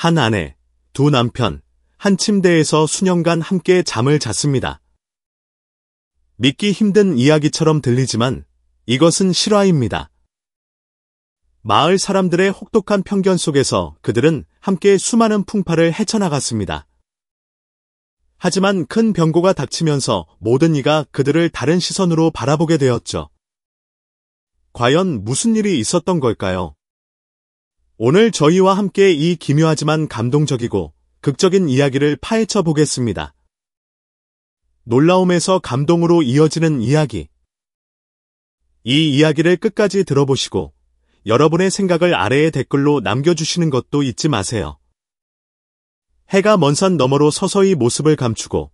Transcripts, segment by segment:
한 아내, 두 남편, 한 침대에서 수년간 함께 잠을 잤습니다. 믿기 힘든 이야기처럼 들리지만 이것은 실화입니다. 마을 사람들의 혹독한 편견 속에서 그들은 함께 수많은 풍파를 헤쳐나갔습니다. 하지만 큰 변고가 닥치면서 모든 이가 그들을 다른 시선으로 바라보게 되었죠. 과연 무슨 일이 있었던 걸까요? 오늘 저희와 함께 이 기묘하지만 감동적이고 극적인 이야기를 파헤쳐 보겠습니다. 놀라움에서 감동으로 이어지는 이야기. 이 이야기를 끝까지 들어보시고 여러분의 생각을 아래의 댓글로 남겨주시는 것도 잊지 마세요. 해가 먼 산 너머로 서서히 모습을 감추고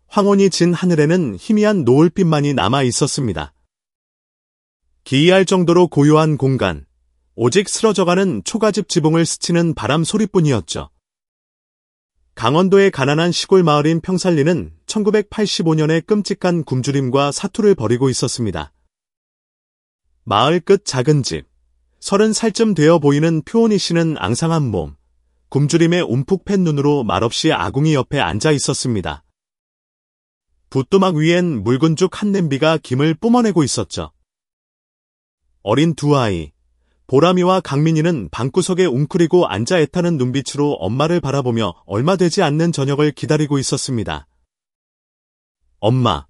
황혼이 진 하늘에는 희미한 노을빛만이 남아 있었습니다. 기이할 정도로 고요한 공간, 오직 쓰러져가는 초가집 지붕을 스치는 바람 소리뿐이었죠. 강원도의 가난한 시골 마을인 평살리는 1985년에 끔찍한 굶주림과 사투를 벌이고 있었습니다. 마을 끝 작은 집, 30살쯤 되어 보이는 표온이 씨는 앙상한 몸, 굶주림에 움푹 팬 눈으로 말없이 아궁이 옆에 앉아 있었습니다. 붓도막 위엔 묽은 죽 한 냄비가 김을 뿜어내고 있었죠. 어린 두 아이, 보람이와 강민이는 방구석에 웅크리고 앉아 애타는 눈빛으로 엄마를 바라보며 얼마 되지 않는 저녁을 기다리고 있었습니다. 엄마,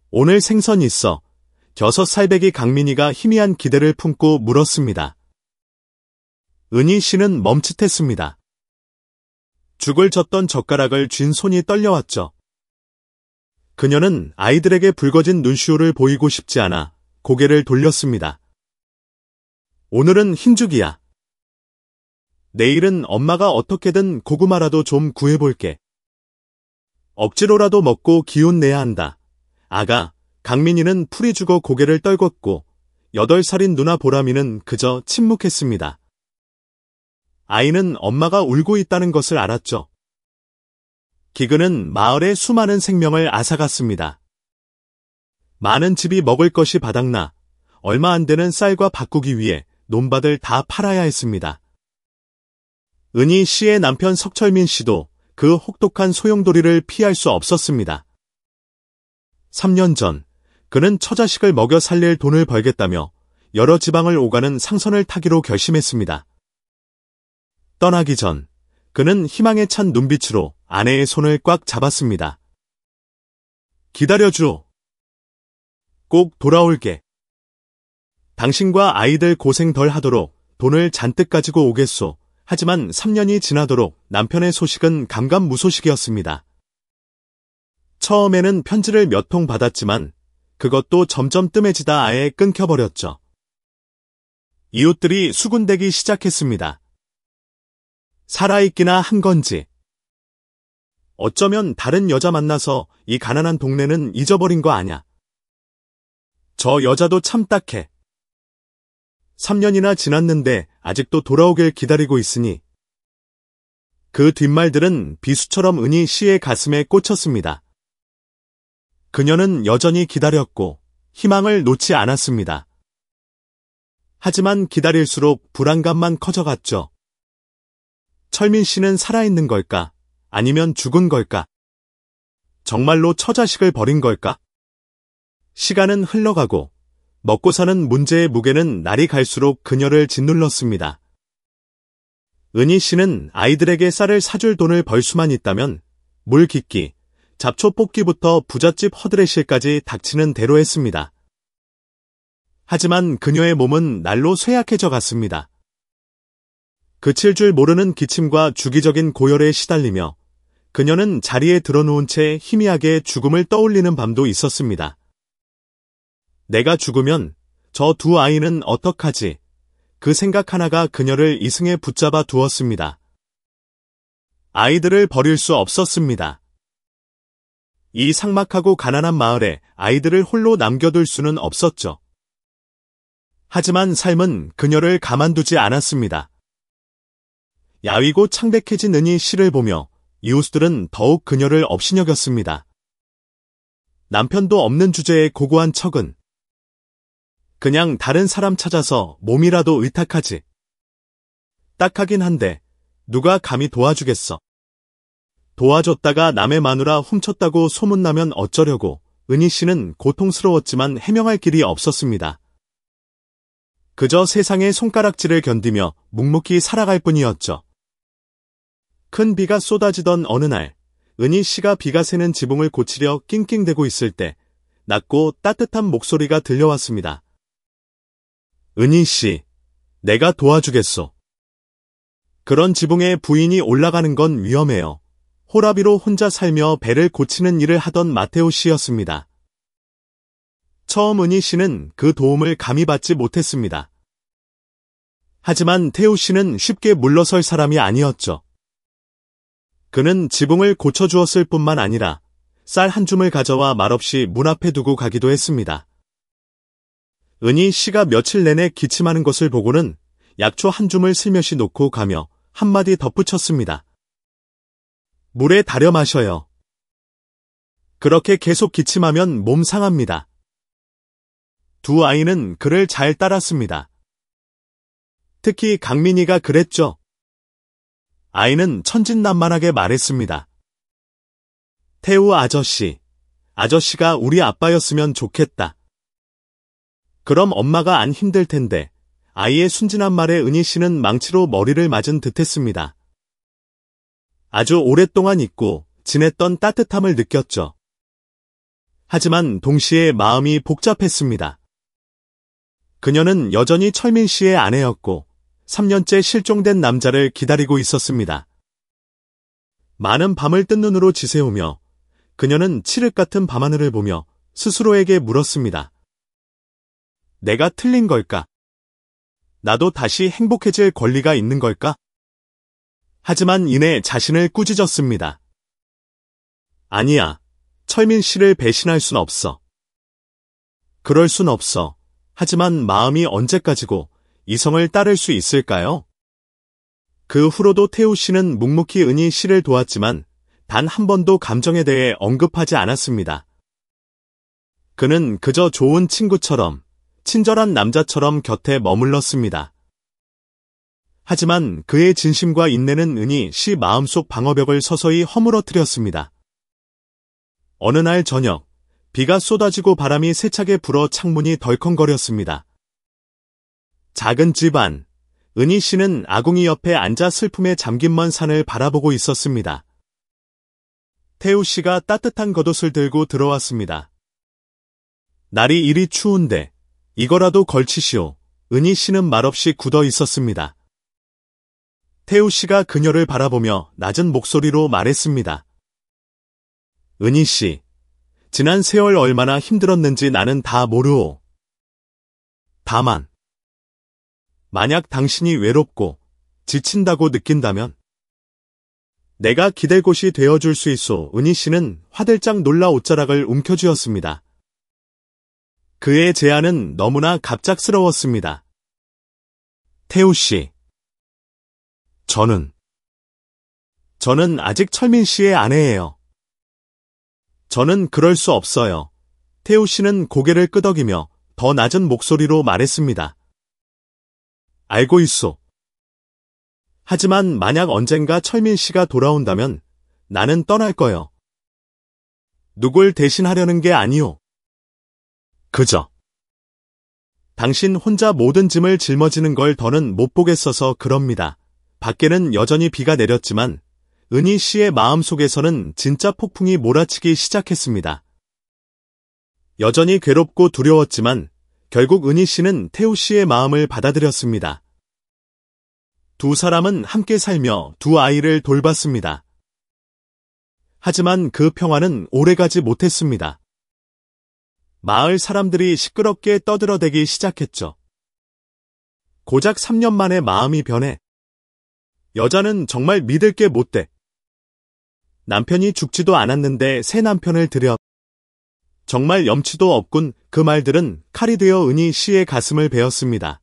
오늘 생선 있어. 6살배기 강민이가 희미한 기대를 품고 물었습니다. 은희 씨는 멈칫했습니다. 죽을 젓던 젓가락을 쥔 손이 떨려왔죠. 그녀는 아이들에게 붉어진 눈시울을 보이고 싶지 않아 고개를 돌렸습니다. 오늘은 흰죽이야. 내일은 엄마가 어떻게든 고구마라도 좀 구해볼게. 억지로라도 먹고 기운 내야 한다. 아가, 강민이는 풀이 죽어 고개를 떨궜고 8살인 누나 보람이는 그저 침묵했습니다. 아이는 엄마가 울고 있다는 것을 알았죠. 기근은 마을의 수많은 생명을 앗아갔습니다. 많은 집이 먹을 것이 바닥나 얼마 안 되는 쌀과 바꾸기 위해 논밭을 다 팔아야 했습니다. 은희 씨의 남편 석철민 씨도 그 혹독한 소용돌이를 피할 수 없었습니다. 3년 전 그는 처자식을 먹여 살릴 돈을 벌겠다며 여러 지방을 오가는 상선을 타기로 결심했습니다. 떠나기 전 그는 희망에 찬 눈빛으로 아내의 손을 꽉 잡았습니다. 기다려줘. 꼭 돌아올게. 당신과 아이들 고생 덜 하도록 돈을 잔뜩 가지고 오겠소. 하지만 3년이 지나도록 남편의 소식은 감감무소식이었습니다. 처음에는 편지를 몇 통 받았지만 그것도 점점 뜸해지다 아예 끊겨버렸죠. 이웃들이 수군대기 시작했습니다. 살아있기나 한 건지. 어쩌면 다른 여자 만나서 이 가난한 동네는 잊어버린 거 아냐. 저 여자도 참 딱해. 3년이나 지났는데 아직도 돌아오길 기다리고 있으니. 그 뒷말들은 비수처럼 은희 씨의 가슴에 꽂혔습니다. 그녀는 여전히 기다렸고 희망을 놓지 않았습니다. 하지만 기다릴수록 불안감만 커져갔죠. 철민 씨는 살아있는 걸까? 아니면 죽은 걸까? 정말로 처자식을 버린 걸까? 시간은 흘러가고 먹고 사는 문제의 무게는 날이 갈수록 그녀를 짓눌렀습니다. 은희 씨는 아이들에게 쌀을 사줄 돈을 벌 수만 있다면 물 깃기, 잡초 뽑기부터 부잣집 허드레실까지 닥치는 대로 했습니다. 하지만 그녀의 몸은 날로 쇠약해져 갔습니다. 그칠 줄 모르는 기침과 주기적인 고열에 시달리며 그녀는 자리에 드러누운 채 희미하게 죽음을 떠올리는 밤도 있었습니다. 내가 죽으면 저 두 아이는 어떡하지? 그 생각 하나가 그녀를 이승에 붙잡아 두었습니다. 아이들을 버릴 수 없었습니다. 이 삭막하고 가난한 마을에 아이들을 홀로 남겨둘 수는 없었죠. 하지만 삶은 그녀를 가만두지 않았습니다. 야위고 창백해진 은희 씨를 보며 이웃들은 더욱 그녀를 업신여겼습니다. 남편도 없는 주제에 고고한 척은 그냥 다른 사람 찾아서 몸이라도 의탁하지. 딱하긴 한데 누가 감히 도와주겠어. 도와줬다가 남의 마누라 훔쳤다고 소문나면 어쩌려고. 은희 씨는 고통스러웠지만 해명할 길이 없었습니다. 그저 세상의 손가락질을 견디며 묵묵히 살아갈 뿐이었죠. 큰 비가 쏟아지던 어느 날, 은희 씨가 비가 새는 지붕을 고치려 낑낑대고 있을 때 낮고 따뜻한 목소리가 들려왔습니다. 은희 씨, 내가 도와주겠소. 그런 지붕에 부인이 올라가는 건 위험해요. 호라비로 혼자 살며 배를 고치는 일을 하던 마테오 씨였습니다. 처음 은희 씨는 그 도움을 감히 받지 못했습니다. 하지만 테오 씨는 쉽게 물러설 사람이 아니었죠. 그는 지붕을 고쳐주었을 뿐만 아니라 쌀 한 줌을 가져와 말없이 문 앞에 두고 가기도 했습니다. 은희 씨가 며칠 내내 기침하는 것을 보고는 약초 한 줌을 슬며시 놓고 가며 한마디 덧붙였습니다. 물에 달여 마셔요. 그렇게 계속 기침하면 몸 상합니다. 두 아이는 그를 잘 따랐습니다. 특히 강민이가 그랬죠. 아이는 천진난만하게 말했습니다. 태우 아저씨가 우리 아빠였으면 좋겠다. 그럼 엄마가 안 힘들 텐데. 아이의 순진한 말에 은희 씨는 망치로 머리를 맞은 듯했습니다. 아주 오랫동안 잊고 지냈던 따뜻함을 느꼈죠. 하지만 동시에 마음이 복잡했습니다. 그녀는 여전히 철민 씨의 아내였고 3년째 실종된 남자를 기다리고 있었습니다. 많은 밤을 뜬 눈으로 지새우며 그녀는 칠흑 같은 밤하늘을 보며 스스로에게 물었습니다. 내가 틀린 걸까? 나도 다시 행복해질 권리가 있는 걸까? 하지만 이내 자신을 꾸짖었습니다. 아니야, 철민 씨를 배신할 순 없어. 그럴 순 없어. 하지만 마음이 언제까지고 이성을 따를 수 있을까요? 그 후로도 태우 씨는 묵묵히 은희 씨를 도왔지만 단 한 번도 감정에 대해 언급하지 않았습니다. 그는 그저 좋은 친구처럼, 친절한 남자처럼 곁에 머물렀습니다. 하지만 그의 진심과 인내는 은희 씨 마음속 방어벽을 서서히 허물어뜨렸습니다. 어느 날 저녁, 비가 쏟아지고 바람이 세차게 불어 창문이 덜컹거렸습니다. 작은 집 안, 은희 씨는 아궁이 옆에 앉아 슬픔에 잠긴 먼 산을 바라보고 있었습니다. 태우 씨가 따뜻한 겉옷을 들고 들어왔습니다. 날이 이리 추운데 이거라도 걸치시오. 은희 씨는 말없이 굳어 있었습니다. 태우 씨가 그녀를 바라보며 낮은 목소리로 말했습니다. 은희 씨, 지난 세월 얼마나 힘들었는지 나는 다 모르오. 다만, 만약 당신이 외롭고 지친다고 느낀다면 내가 기댈 곳이 되어줄 수 있소. 은희 씨는 화들짝 놀라 옷자락을 움켜쥐었습니다. 그의 제안은 너무나 갑작스러웠습니다. 태우 씨, 저는 아직 철민 씨의 아내예요. 저는 그럴 수 없어요. 태우 씨는 고개를 끄덕이며 더 낮은 목소리로 말했습니다. 알고 있소. 하지만 만약 언젠가 철민 씨가 돌아온다면 나는 떠날 거요. 누굴 대신하려는 게 아니오. 그저 당신 혼자 모든 짐을 짊어지는 걸 더는 못 보겠어서 그럽니다. 밖에는 여전히 비가 내렸지만 은희 씨의 마음속에서는 진짜 폭풍이 몰아치기 시작했습니다. 여전히 괴롭고 두려웠지만 결국 은희 씨는 태우 씨의 마음을 받아들였습니다. 두 사람은 함께 살며 두 아이를 돌봤습니다. 하지만 그 평화는 오래가지 못했습니다. 마을 사람들이 시끄럽게 떠들어대기 시작했죠. 고작 3년 만에 마음이 변해. 여자는 정말 믿을 게 못 돼. 남편이 죽지도 않았는데 새 남편을 들여. 정말 염치도 없군. 그 말들은 칼이 되어 은희 씨의 가슴을 베었습니다.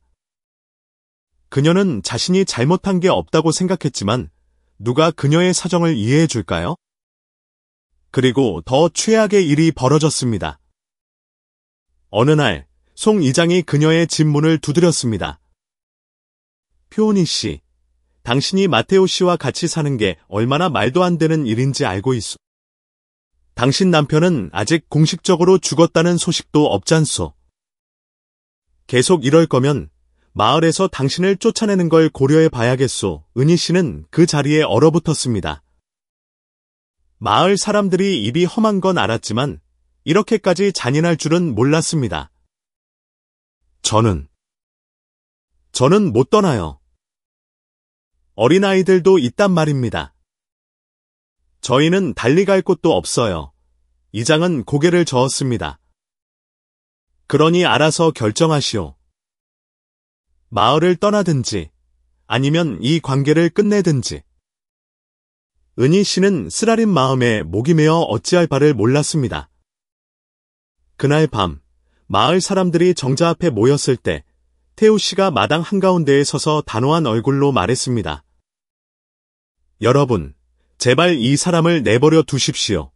그녀는 자신이 잘못한 게 없다고 생각했지만 누가 그녀의 사정을 이해해 줄까요? 그리고 더 최악의 일이 벌어졌습니다. 어느 날 송 이장이 그녀의 집 문을 두드렸습니다. 표은희 씨, 당신이 마테오 씨와 같이 사는 게 얼마나 말도 안 되는 일인지 알고 있소. 당신 남편은 아직 공식적으로 죽었다는 소식도 없잖소. 계속 이럴 거면 마을에서 당신을 쫓아내는 걸 고려해 봐야겠소. 은희 씨는 그 자리에 얼어붙었습니다. 마을 사람들이 입이 험한 건 알았지만 이렇게까지 잔인할 줄은 몰랐습니다. 저는 못 떠나요. 어린아이들도 있단 말입니다. 저희는 달리 갈 곳도 없어요. 이장은 고개를 저었습니다. 그러니 알아서 결정하시오. 마을을 떠나든지 아니면 이 관계를 끝내든지. 은희 씨는 쓰라린 마음에 목이 메어 어찌할 바를 몰랐습니다. 그날 밤 마을 사람들이 정자 앞에 모였을 때 태우 씨가 마당 한가운데에 서서 단호한 얼굴로 말했습니다. 여러분, 제발 이 사람을 내버려 두십시오.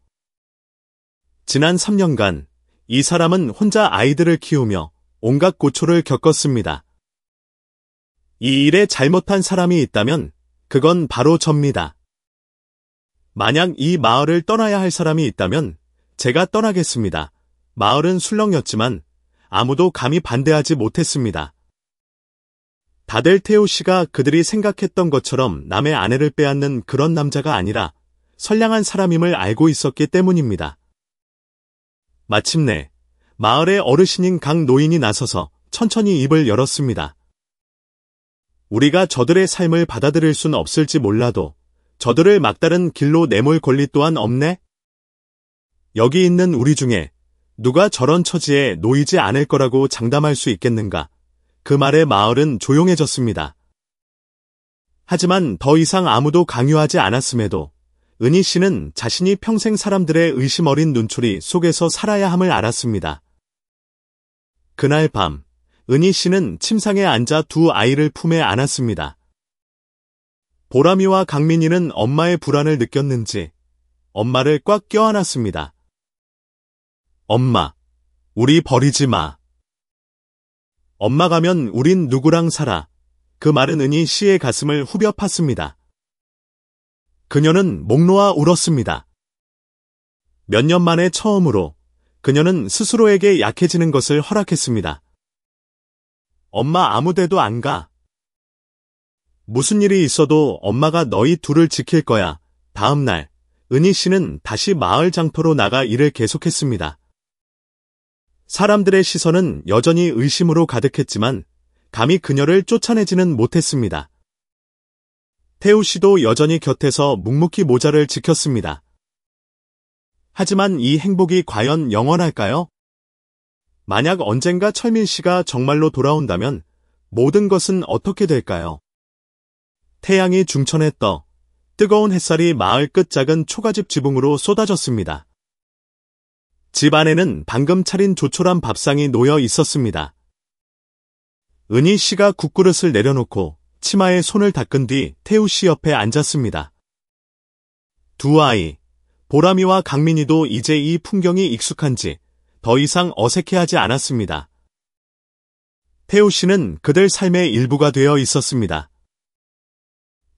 지난 3년간 이 사람은 혼자 아이들을 키우며 온갖 고초를 겪었습니다. 이 일에 잘못한 사람이 있다면 그건 바로 접니다. 만약 이 마을을 떠나야 할 사람이 있다면 제가 떠나겠습니다. 마을은 술렁였지만 아무도 감히 반대하지 못했습니다. 다들 태우 씨가 그들이 생각했던 것처럼 남의 아내를 빼앗는 그런 남자가 아니라 선량한 사람임을 알고 있었기 때문입니다. 마침내 마을의 어르신인 강 노인이 나서서 천천히 입을 열었습니다. 우리가 저들의 삶을 받아들일 순 없을지 몰라도 저들을 막다른 길로 내몰 권리 또한 없네? 여기 있는 우리 중에 누가 저런 처지에 놓이지 않을 거라고 장담할 수 있겠는가? 그 말에 마을은 조용해졌습니다. 하지만 더 이상 아무도 강요하지 않았음에도 은희 씨는 자신이 평생 사람들의 의심 어린 눈초리 속에서 살아야 함을 알았습니다. 그날 밤, 은희 씨는 침상에 앉아 두 아이를 품에 안았습니다. 보람이와 강민이는 엄마의 불안을 느꼈는지 엄마를 꽉 껴안았습니다. 엄마, 우리 버리지 마. 엄마 가면 우린 누구랑 살아. 그 말은 은희 씨의 가슴을 후벼 팠습니다. 그녀는 목 놓아 울었습니다. 몇 년 만에 처음으로 그녀는 스스로에게 약해지는 것을 허락했습니다. 엄마 아무 데도 안 가. 무슨 일이 있어도 엄마가 너희 둘을 지킬 거야. 다음 날, 은희 씨는 다시 마을 장터로 나가 일을 계속했습니다. 사람들의 시선은 여전히 의심으로 가득했지만 감히 그녀를 쫓아내지는 못했습니다. 태우 씨도 여전히 곁에서 묵묵히 모자를 지켰습니다. 하지만 이 행복이 과연 영원할까요? 만약 언젠가 철민 씨가 정말로 돌아온다면 모든 것은 어떻게 될까요? 태양이 중천에 떠 뜨거운 햇살이 마을 끝 작은 초가집 지붕으로 쏟아졌습니다. 집 안에는 방금 차린 조촐한 밥상이 놓여 있었습니다. 은희 씨가 국그릇을 내려놓고 치마에 손을 닦은 뒤 태우 씨 옆에 앉았습니다. 두 아이, 보람이와 강민이도 이제 이 풍경이 익숙한지 더 이상 어색해하지 않았습니다. 태우 씨는 그들 삶의 일부가 되어 있었습니다.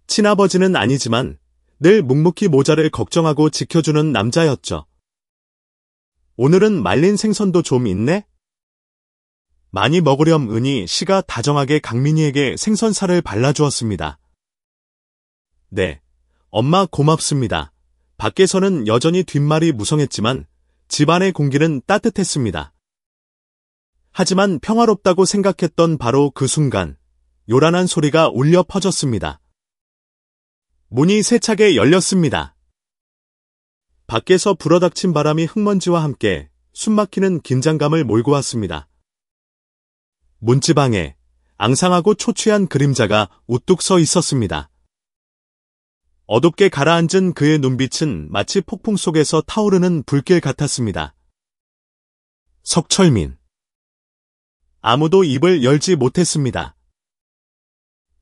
친아버지는 아니지만 늘 묵묵히 모자를 걱정하고 지켜주는 남자였죠. 오늘은 말린 생선도 좀 있네? 많이 먹으렴. 은희 씨가 다정하게 강민이에게 생선살을 발라주었습니다. 네, 엄마 고맙습니다. 밖에서는 여전히 뒷말이 무성했지만 집안의 공기는 따뜻했습니다. 하지만 평화롭다고 생각했던 바로 그 순간 요란한 소리가 울려 퍼졌습니다. 문이 세차게 열렸습니다. 밖에서 불어닥친 바람이 흙먼지와 함께 숨막히는 긴장감을 몰고 왔습니다. 문지방에 앙상하고 초췌한 그림자가 우뚝 서 있었습니다. 어둡게 가라앉은 그의 눈빛은 마치 폭풍 속에서 타오르는 불길 같았습니다. 석철민. 아무도 입을 열지 못했습니다.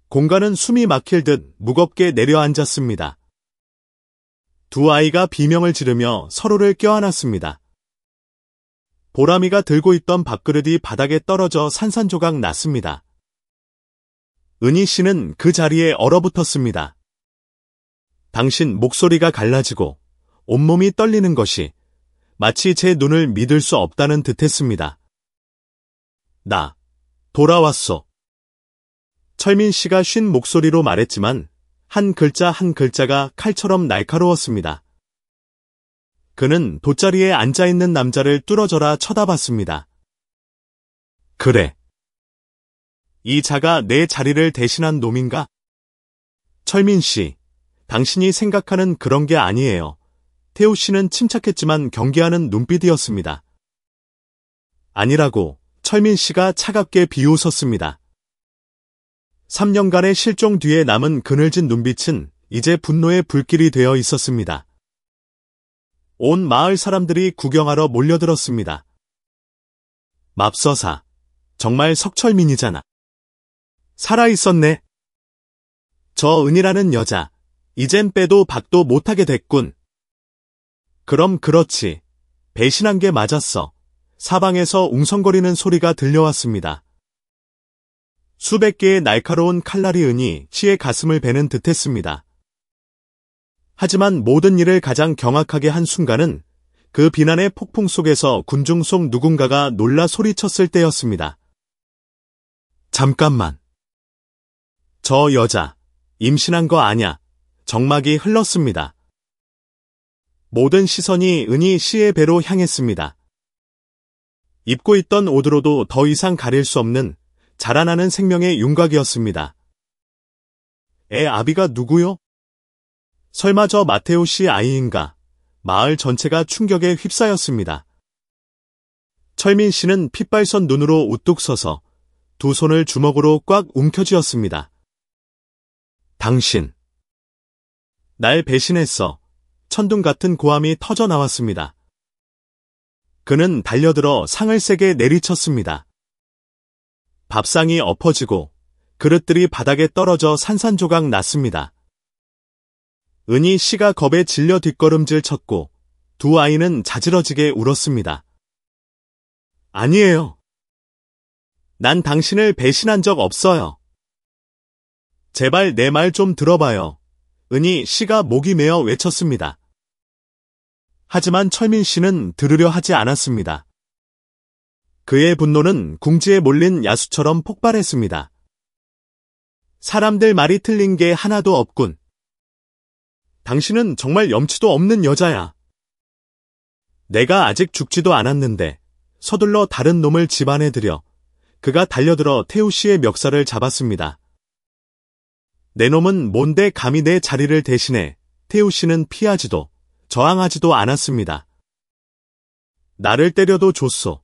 공간은 숨이 막힐 듯 무겁게 내려앉았습니다. 두 아이가 비명을 지르며 서로를 껴안았습니다. 보람이가 들고 있던 밥그릇이 바닥에 떨어져 산산조각 났습니다. 은희 씨는 그 자리에 얼어붙었습니다. 당신 목소리가 갈라지고 온몸이 떨리는 것이 마치 제 눈을 믿을 수 없다는 듯했습니다. 나 돌아왔어. 철민 씨가 쉰 목소리로 말했지만 한 글자 한 글자가 칼처럼 날카로웠습니다. 그는 돗자리에 앉아있는 남자를 뚫어져라 쳐다봤습니다. 그래. 이 자가 내 자리를 대신한 놈인가? 철민 씨, 당신이 생각하는 그런 게 아니에요. 태우 씨는 침착했지만 경계하는 눈빛이었습니다. 아니라고 철민 씨가 차갑게 비웃었습니다. 3년간의 실종 뒤에 남은 그늘진 눈빛은 이제 분노의 불길이 되어 있었습니다. 온 마을 사람들이 구경하러 몰려들었습니다. 맙서사, 정말 석철민이잖아. 살아있었네. 저 은이라는 여자, 이젠 빼도 박도 못하게 됐군. 그럼 그렇지. 배신한 게 맞았어. 사방에서 웅성거리는 소리가 들려왔습니다. 수백 개의 날카로운 칼날이 은희 씨의 가슴을 베는 듯했습니다. 하지만 모든 일을 가장 경악하게 한 순간은 그 비난의 폭풍 속에서 군중 속 누군가가 놀라 소리쳤을 때였습니다. 잠깐만. 저 여자, 임신한 거 아냐. 정막이 흘렀습니다. 모든 시선이 은희 씨의 배로 향했습니다. 입고 있던 옷으로도 더 이상 가릴 수 없는 자라나는 생명의 윤곽이었습니다. 애 아비가 누구요? 설마 저 마테오 씨 아이인가? 마을 전체가 충격에 휩싸였습니다. 철민 씨는 핏발선 눈으로 우뚝 서서 두 손을 주먹으로 꽉 움켜쥐었습니다. 당신. 날 배신했어. 천둥 같은 고함이 터져 나왔습니다. 그는 달려들어 상을 세게 내리쳤습니다. 밥상이 엎어지고 그릇들이 바닥에 떨어져 산산조각 났습니다. 은희 씨가 겁에 질려 뒷걸음질 쳤고 두 아이는 자지러지게 울었습니다. 아니에요. 난 당신을 배신한 적 없어요. 제발 내 말 좀 들어봐요. 은희 씨가 목이 메어 외쳤습니다. 하지만 철민 씨는 들으려 하지 않았습니다. 그의 분노는 궁지에 몰린 야수처럼 폭발했습니다. 사람들 말이 틀린 게 하나도 없군. 당신은 정말 염치도 없는 여자야. 내가 아직 죽지도 않았는데 서둘러 다른 놈을 집안에 들여 그가 달려들어 태우 씨의 멱살을 잡았습니다. 내 놈은 뭔데 감히 내 자리를 대신해. 태우 씨는 피하지도 저항하지도 않았습니다. 나를 때려도 좋소.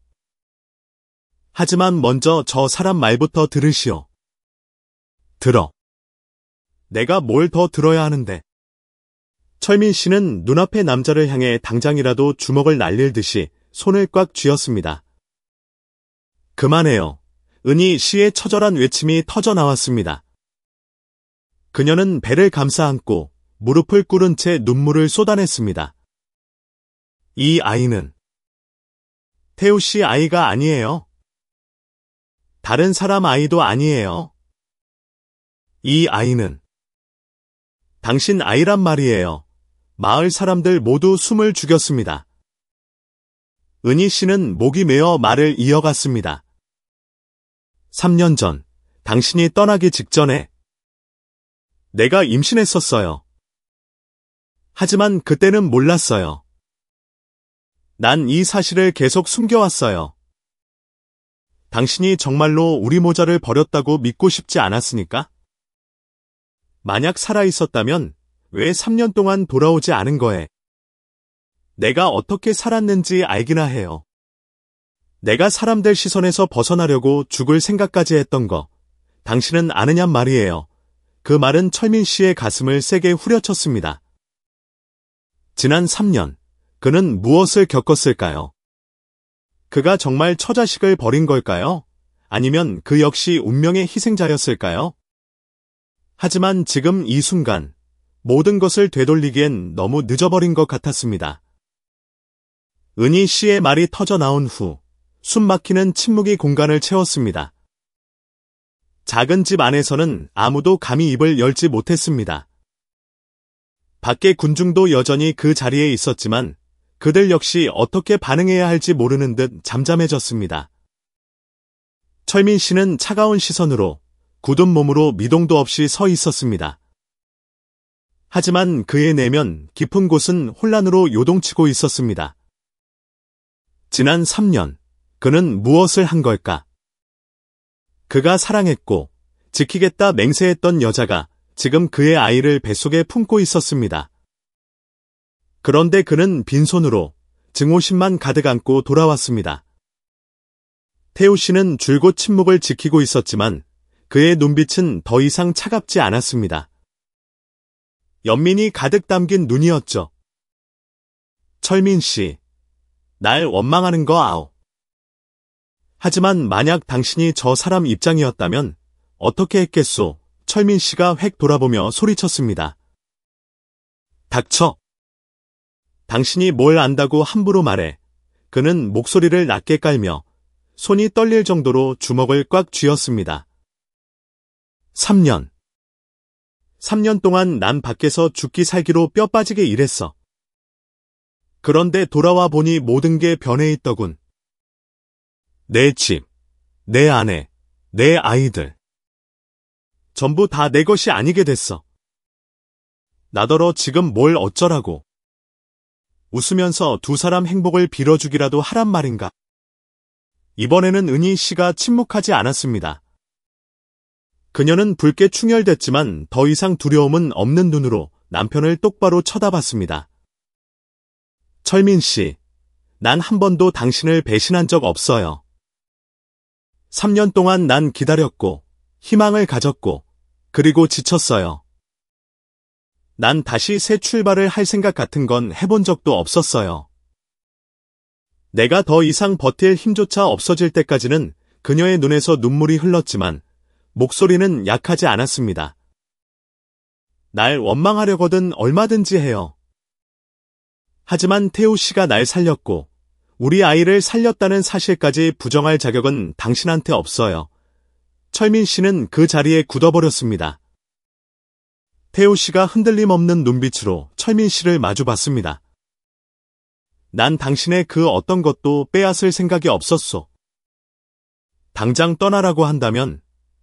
하지만 먼저 저 사람 말부터 들으시오. 들어. 내가 뭘 더 들어야 하는데. 철민 씨는 눈앞의 남자를 향해 당장이라도 주먹을 날릴 듯이 손을 꽉 쥐었습니다. 그만해요. 은희 씨의 처절한 외침이 터져 나왔습니다. 그녀는 배를 감싸 안고 무릎을 꿇은 채 눈물을 쏟아냈습니다. 이 아이는 태우 씨 아이가 아니에요. 다른 사람 아이도 아니에요. 이 아이는 당신 아이란 말이에요. 마을 사람들 모두 숨을 죽였습니다. 은희 씨는 목이 메어 말을 이어갔습니다. 3년 전, 당신이 떠나기 직전에 내가 임신했었어요. 하지만 그때는 몰랐어요. 난 이 사실을 계속 숨겨왔어요. 당신이 정말로 우리 모자를 버렸다고 믿고 싶지 않았으니까? 만약 살아있었다면 왜 3년 동안 돌아오지 않은 거에? 내가 어떻게 살았는지 알기나 해요. 내가 사람들 시선에서 벗어나려고 죽을 생각까지 했던 거, 당신은 아느냔 말이에요. 그 말은 철민 씨의 가슴을 세게 후려쳤습니다. 지난 3년, 그는 무엇을 겪었을까요? 그가 정말 처자식을 버린 걸까요? 아니면 그 역시 운명의 희생자였을까요? 하지만 지금 이 순간, 모든 것을 되돌리기엔 너무 늦어버린 것 같았습니다. 은희 씨의 말이 터져 나온 후, 숨 막히는 침묵이 공간을 채웠습니다. 작은 집 안에서는 아무도 감히 입을 열지 못했습니다. 밖의 군중도 여전히 그 자리에 있었지만 그들 역시 어떻게 반응해야 할지 모르는 듯 잠잠해졌습니다. 철민 씨는 차가운 시선으로 굳은 몸으로 미동도 없이 서 있었습니다. 하지만 그의 내면 깊은 곳은 혼란으로 요동치고 있었습니다. 지난 3년, 그는 무엇을 한 걸까? 그가 사랑했고 지키겠다 맹세했던 여자가 지금 그의 아이를 뱃속에 품고 있었습니다. 그런데 그는 빈손으로 증오심만 가득 안고 돌아왔습니다. 태우 씨는 줄곧 침묵을 지키고 있었지만 그의 눈빛은 더 이상 차갑지 않았습니다. 연민이 가득 담긴 눈이었죠. 철민 씨, 날 원망하는 거 아오. 하지만 만약 당신이 저 사람 입장이었다면 어떻게 했겠소? 철민 씨가 획 돌아보며 소리쳤습니다. 닥쳐. 당신이 뭘 안다고 함부로 말해. 그는 목소리를 낮게 깔며 손이 떨릴 정도로 주먹을 꽉 쥐었습니다. 3년 동안 난 밖에서 죽기 살기로 뼈 빠지게 일했어. 그런데 돌아와 보니 모든 게 변해 있더군. 내 집, 내 아내, 내 아이들. 전부 다 내 것이 아니게 됐어. 나더러 지금 뭘 어쩌라고. 웃으면서 두 사람 행복을 빌어주기라도 하란 말인가. 이번에는 은희 씨가 침묵하지 않았습니다. 그녀는 붉게 충혈됐지만 더 이상 두려움은 없는 눈으로 남편을 똑바로 쳐다봤습니다. 철민 씨, 난 한 번도 당신을 배신한 적 없어요. 3년 동안 난 기다렸고, 희망을 가졌고, 그리고 지쳤어요. 난 다시 새 출발을 할 생각 같은 건 해본 적도 없었어요. 내가 더 이상 버틸 힘조차 없어질 때까지는 그녀의 눈에서 눈물이 흘렀지만 목소리는 약하지 않았습니다. 날 원망하려거든 얼마든지 해요. 하지만 태우 씨가 날 살렸고 우리 아이를 살렸다는 사실까지 부정할 자격은 당신한테 없어요. 철민 씨는 그 자리에 굳어버렸습니다. 태우 씨가 흔들림 없는 눈빛으로 철민 씨를 마주봤습니다. 난 당신의 그 어떤 것도 빼앗을 생각이 없었소. 당장 떠나라고 한다면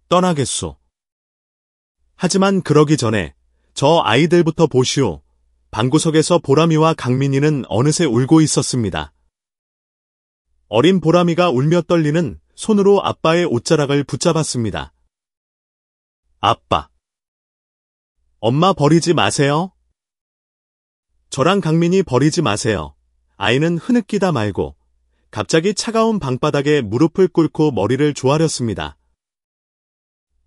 떠나겠소. 하지만 그러기 전에 저 아이들부터 보시오. 방구석에서 보람이와 강민이는 어느새 울고 있었습니다. 어린 보람이가 울며 떨리는 손으로 아빠의 옷자락을 붙잡았습니다. 아빠. 엄마 버리지 마세요. 저랑 강민이 버리지 마세요. 아이는 흐느끼다 말고 갑자기 차가운 방바닥에 무릎을 꿇고 머리를 조아렸습니다.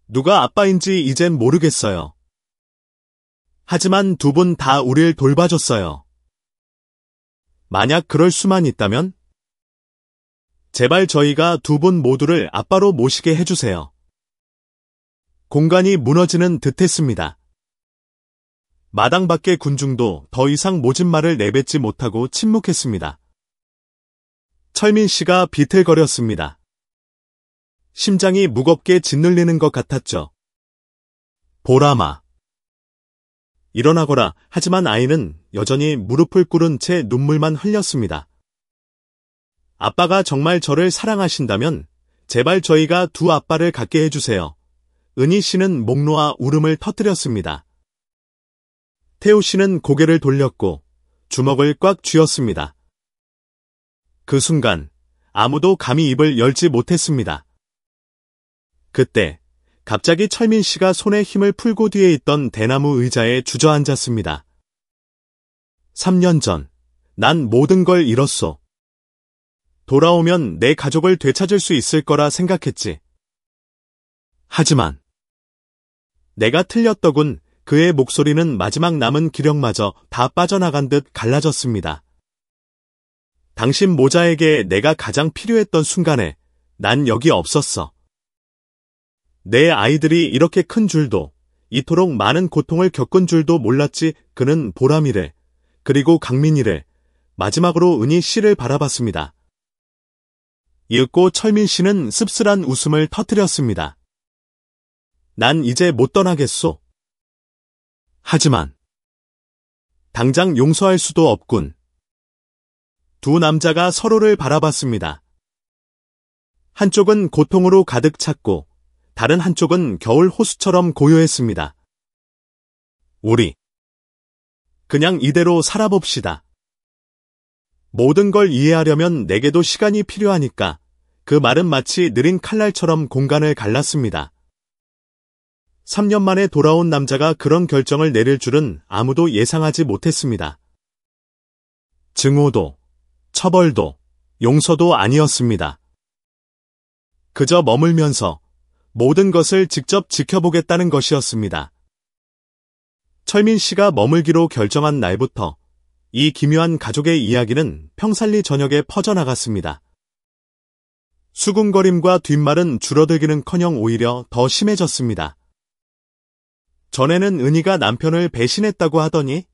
누가 아빠인지 이젠 모르겠어요. 하지만 두 분 다 우릴 돌봐줬어요. 만약 그럴 수만 있다면 제발 저희가 두 분 모두를 아빠로 모시게 해주세요. 공간이 무너지는 듯했습니다. 마당 밖의 군중도 더 이상 모진 말을 내뱉지 못하고 침묵했습니다. 철민 씨가 비틀거렸습니다. 심장이 무겁게 짓눌리는 것 같았죠. 보람아. 일어나거라. 하지만 아이는 여전히 무릎을 꿇은 채 눈물만 흘렸습니다. 아빠가 정말 저를 사랑하신다면 제발 저희가 두 아빠를 갖게 해주세요. 은희 씨는 목 놓아 울음을 터뜨렸습니다. 태우 씨는 고개를 돌렸고 주먹을 꽉 쥐었습니다. 그 순간 아무도 감히 입을 열지 못했습니다. 그때 갑자기 철민 씨가 손에 힘을 풀고 뒤에 있던 대나무 의자에 주저앉았습니다. 3년 전, 난 모든 걸 잃었소. 돌아오면 내 가족을 되찾을 수 있을 거라 생각했지. 하지만 내가 틀렸더군. 그의 목소리는 마지막 남은 기력마저 다 빠져나간 듯 갈라졌습니다. 당신 모자에게 내가 가장 필요했던 순간에 난 여기 없었어. 내 아이들이 이렇게 큰 줄도, 이토록 많은 고통을 겪은 줄도 몰랐지. 그는 보람이를, 그리고 강민이를, 마지막으로 은희 씨를 바라봤습니다. 이윽고 철민 씨는 씁쓸한 웃음을 터뜨렸습니다. 난 이제 못 떠나겠소. 하지만 당장 용서할 수도 없군. 두 남자가 서로를 바라봤습니다. 한쪽은 고통으로 가득 찼고 다른 한쪽은 겨울 호수처럼 고요했습니다. 우리 그냥 이대로 살아봅시다. 모든 걸 이해하려면 내게도 시간이 필요하니까 그 말은 마치 느린 칼날처럼 공간을 갈랐습니다. 3년 만에 돌아온 남자가 그런 결정을 내릴 줄은 아무도 예상하지 못했습니다. 증오도, 처벌도, 용서도 아니었습니다. 그저 머물면서 모든 것을 직접 지켜보겠다는 것이었습니다. 철민 씨가 머물기로 결정한 날부터 이 기묘한 가족의 이야기는 평살리 전역에 퍼져나갔습니다. 수군거림과 뒷말은 줄어들기는커녕 오히려 더 심해졌습니다. 전에는 은희가 남편을 배신했다고 하더니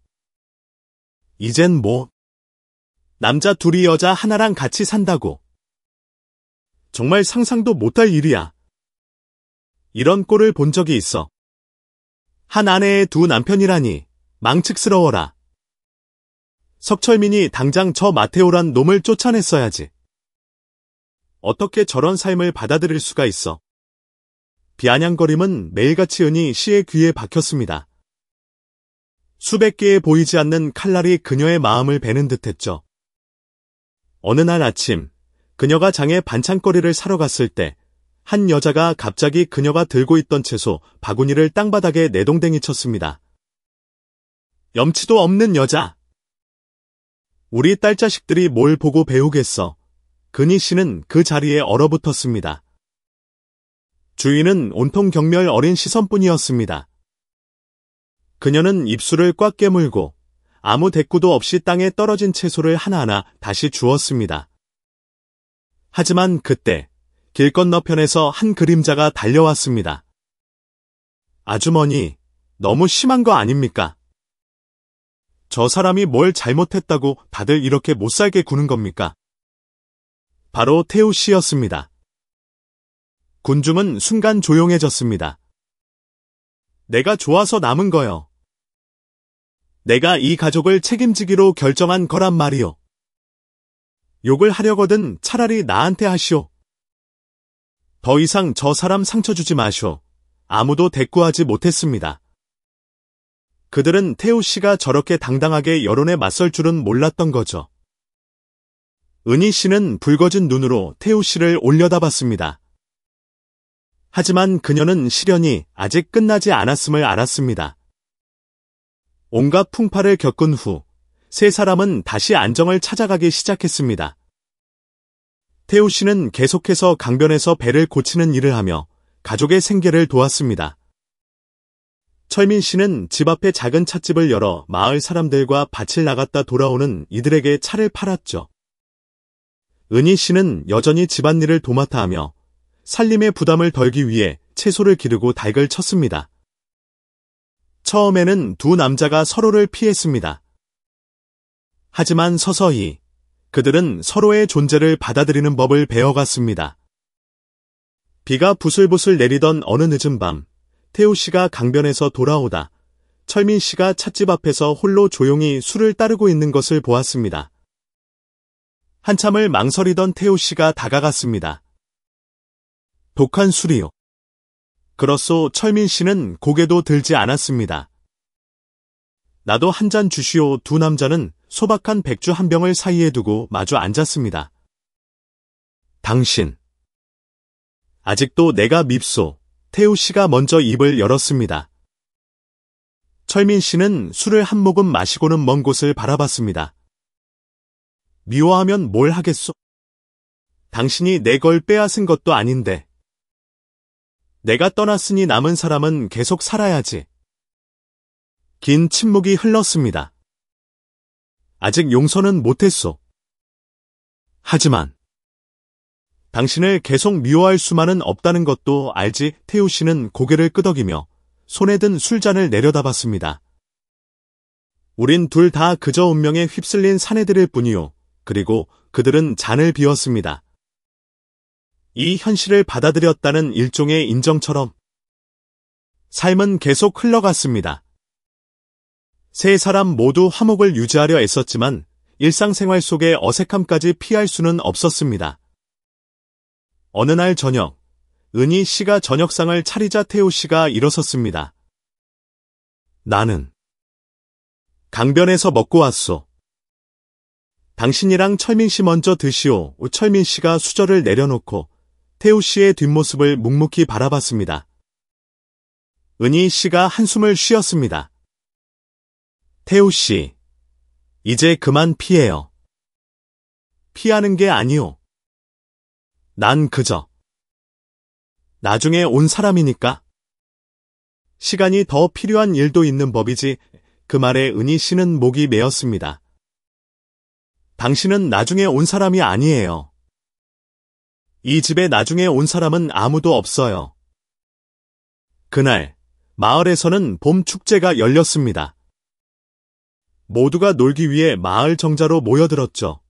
이젠 뭐 남자 둘이 여자 하나랑 같이 산다고. 정말 상상도 못할 일이야. 이런 꼴을 본 적이 있어. 한 아내의 두 남편이라니 망측스러워라. 석철민이 당장 저 마테오란 놈을 쫓아냈어야지. 어떻게 저런 삶을 받아들일 수가 있어. 비아냥거림은 매일같이 은희 씨의 귀에 박혔습니다. 수백 개의 보이지 않는 칼날이 그녀의 마음을 베는 듯했죠. 어느 날 아침 그녀가 장에 반찬거리를 사러 갔을 때 한 여자가 갑자기 그녀가 들고 있던 채소 바구니를 땅바닥에 내동댕이 쳤습니다. 염치도 없는 여자. 우리 딸 자식들이 뭘 보고 배우겠어. 근희 씨는 그 자리에 얼어붙었습니다. 주인은 온통 경멸 어린 시선뿐이었습니다. 그녀는 입술을 꽉 깨물고 아무 대꾸도 없이 땅에 떨어진 채소를 하나하나 다시 주었습니다. 하지만 그때 길 건너편에서 한 그림자가 달려왔습니다. 아주머니, 너무 심한 거 아닙니까? 저 사람이 뭘 잘못했다고 다들 이렇게 못살게 구는 겁니까? 바로 태우 씨였습니다. 군중은 순간 조용해졌습니다. 내가 좋아서 남은 거요. 내가 이 가족을 책임지기로 결정한 거란 말이요. 욕을 하려거든 차라리 나한테 하시오. 더 이상 저 사람 상처 주지 마시오. 아무도 대꾸하지 못했습니다. 그들은 태우 씨가 저렇게 당당하게 여론에 맞설 줄은 몰랐던 거죠. 은희 씨는 붉어진 눈으로 태우 씨를 올려다봤습니다. 하지만 그녀는 시련이 아직 끝나지 않았음을 알았습니다. 온갖 풍파를 겪은 후 세 사람은 다시 안정을 찾아가기 시작했습니다. 태우 씨는 계속해서 강변에서 배를 고치는 일을 하며 가족의 생계를 도왔습니다. 철민 씨는 집 앞에 작은 찻집을 열어 마을 사람들과 밭을 나갔다 돌아오는 이들에게 차를 팔았죠. 은희 씨는 여전히 집안일을 도맡아 하며 살림의 부담을 덜기 위해 채소를 기르고 닭을 쳤습니다. 처음에는 두 남자가 서로를 피했습니다. 하지만 서서히 그들은 서로의 존재를 받아들이는 법을 배워갔습니다. 비가 부슬부슬 내리던 어느 늦은 밤, 태우 씨가 강변에서 돌아오다 철민 씨가 찻집 앞에서 홀로 조용히 술을 따르고 있는 것을 보았습니다. 한참을 망설이던 태우 씨가 다가갔습니다. 독한 술이요. 그렇소. 철민 씨는 고개도 들지 않았습니다. 나도 한 잔 주시오. 두 남자는 소박한 백주 한 병을 사이에 두고 마주 앉았습니다. 당신. 아직도 내가 밉소. 태우 씨가 먼저 입을 열었습니다. 철민 씨는 술을 한 모금 마시고는 먼 곳을 바라봤습니다. 미워하면 뭘 하겠소? 당신이 내 걸 빼앗은 것도 아닌데. 내가 떠났으니 남은 사람은 계속 살아야지. 긴 침묵이 흘렀습니다. 아직 용서는 못했소. 하지만 당신을 계속 미워할 수만은 없다는 것도 알지. 태우 씨는 고개를 끄덕이며 손에 든 술잔을 내려다봤습니다. 우린 둘 다 그저 운명에 휩쓸린 사내들일 뿐이요. 그리고 그들은 잔을 비웠습니다. 이 현실을 받아들였다는 일종의 인정처럼. 삶은 계속 흘러갔습니다. 세 사람 모두 화목을 유지하려 애썼지만 일상생활 속의 어색함까지 피할 수는 없었습니다. 어느 날 저녁, 은희 씨가 저녁상을 차리자 태호 씨가 일어섰습니다. 나는 강변에서 먹고 왔소. 당신이랑 철민 씨 먼저 드시오. 철민 씨가 수저를 내려놓고 태호 씨의 뒷모습을 묵묵히 바라봤습니다. 은희 씨가 한숨을 쉬었습니다. 태호 씨, 이제 그만 피해요. 피하는 게 아니오. 난 그저 나중에 온 사람이니까. 시간이 더 필요한 일도 있는 법이지. 그 말에 은희 씨는 목이 메었습니다. 당신은 나중에 온 사람이 아니에요. 이 집에 나중에 온 사람은 아무도 없어요. 그날 마을에서는 봄 축제가 열렸습니다. 모두가 놀기 위해 마을 정자로 모여들었죠.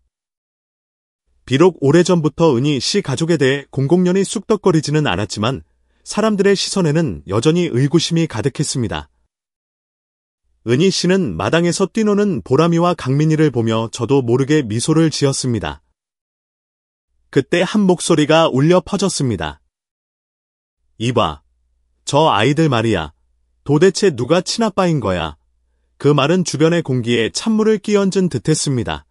비록 오래전부터 은희 씨 가족에 대해 공공연히 쑥덕거리지는 않았지만 사람들의 시선에는 여전히 의구심이 가득했습니다. 은희 씨는 마당에서 뛰노는 보람이와 강민이를 보며 저도 모르게 미소를 지었습니다. 그때 한 목소리가 울려 퍼졌습니다. 이봐, 저 아이들 말이야. 도대체 누가 친아빠인 거야? 그 말은 주변의 공기에 찬물을 끼얹은 듯했습니다.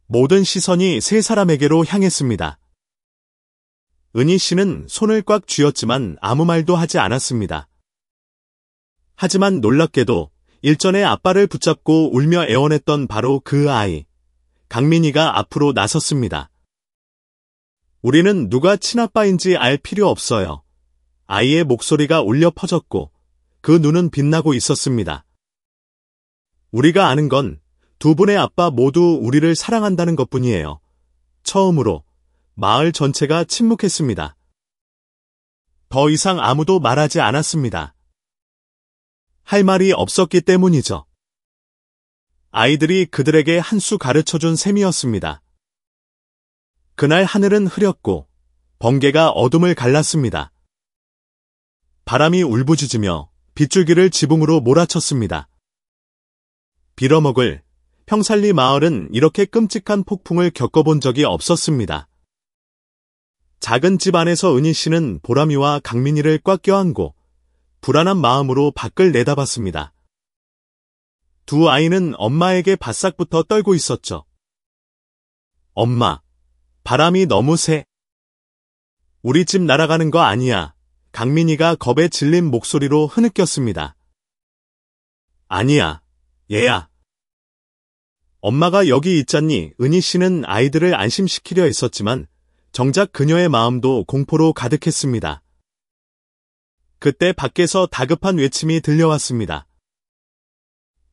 모든 시선이 세 사람에게로 향했습니다. 은희 씨는 손을 꽉 쥐었지만 아무 말도 하지 않았습니다. 하지만 놀랍게도 일전에 아빠를 붙잡고 울며 애원했던 바로 그 아이, 강민이가 앞으로 나섰습니다. 우리는 누가 친아빠인지 알 필요 없어요. 아이의 목소리가 울려 퍼졌고 그 눈은 빛나고 있었습니다. 우리가 아는 건 두 분의 아빠 모두 우리를 사랑한다는 것뿐이에요. 처음으로 마을 전체가 침묵했습니다. 더 이상 아무도 말하지 않았습니다. 할 말이 없었기 때문이죠. 아이들이 그들에게 한 수 가르쳐준 셈이었습니다. 그날 하늘은 흐렸고 번개가 어둠을 갈랐습니다. 바람이 울부짖으며 빗줄기를 지붕으로 몰아쳤습니다. 빌어먹을 평살리 마을은 이렇게 끔찍한 폭풍을 겪어본 적이 없었습니다. 작은 집 안에서 은희 씨는 보람이와 강민이를 꽉 껴안고 불안한 마음으로 밖을 내다봤습니다. 두 아이는 엄마에게 바싹부터 떨고 있었죠. 엄마, 바람이 너무 세. 우리 집 날아가는 거 아니야. 강민이가 겁에 질린 목소리로 흐느꼈습니다. 아니야, 얘야. 엄마가 여기 있잖니. 은희 씨는 아이들을 안심시키려 했었지만 정작 그녀의 마음도 공포로 가득했습니다. 그때 밖에서 다급한 외침이 들려왔습니다.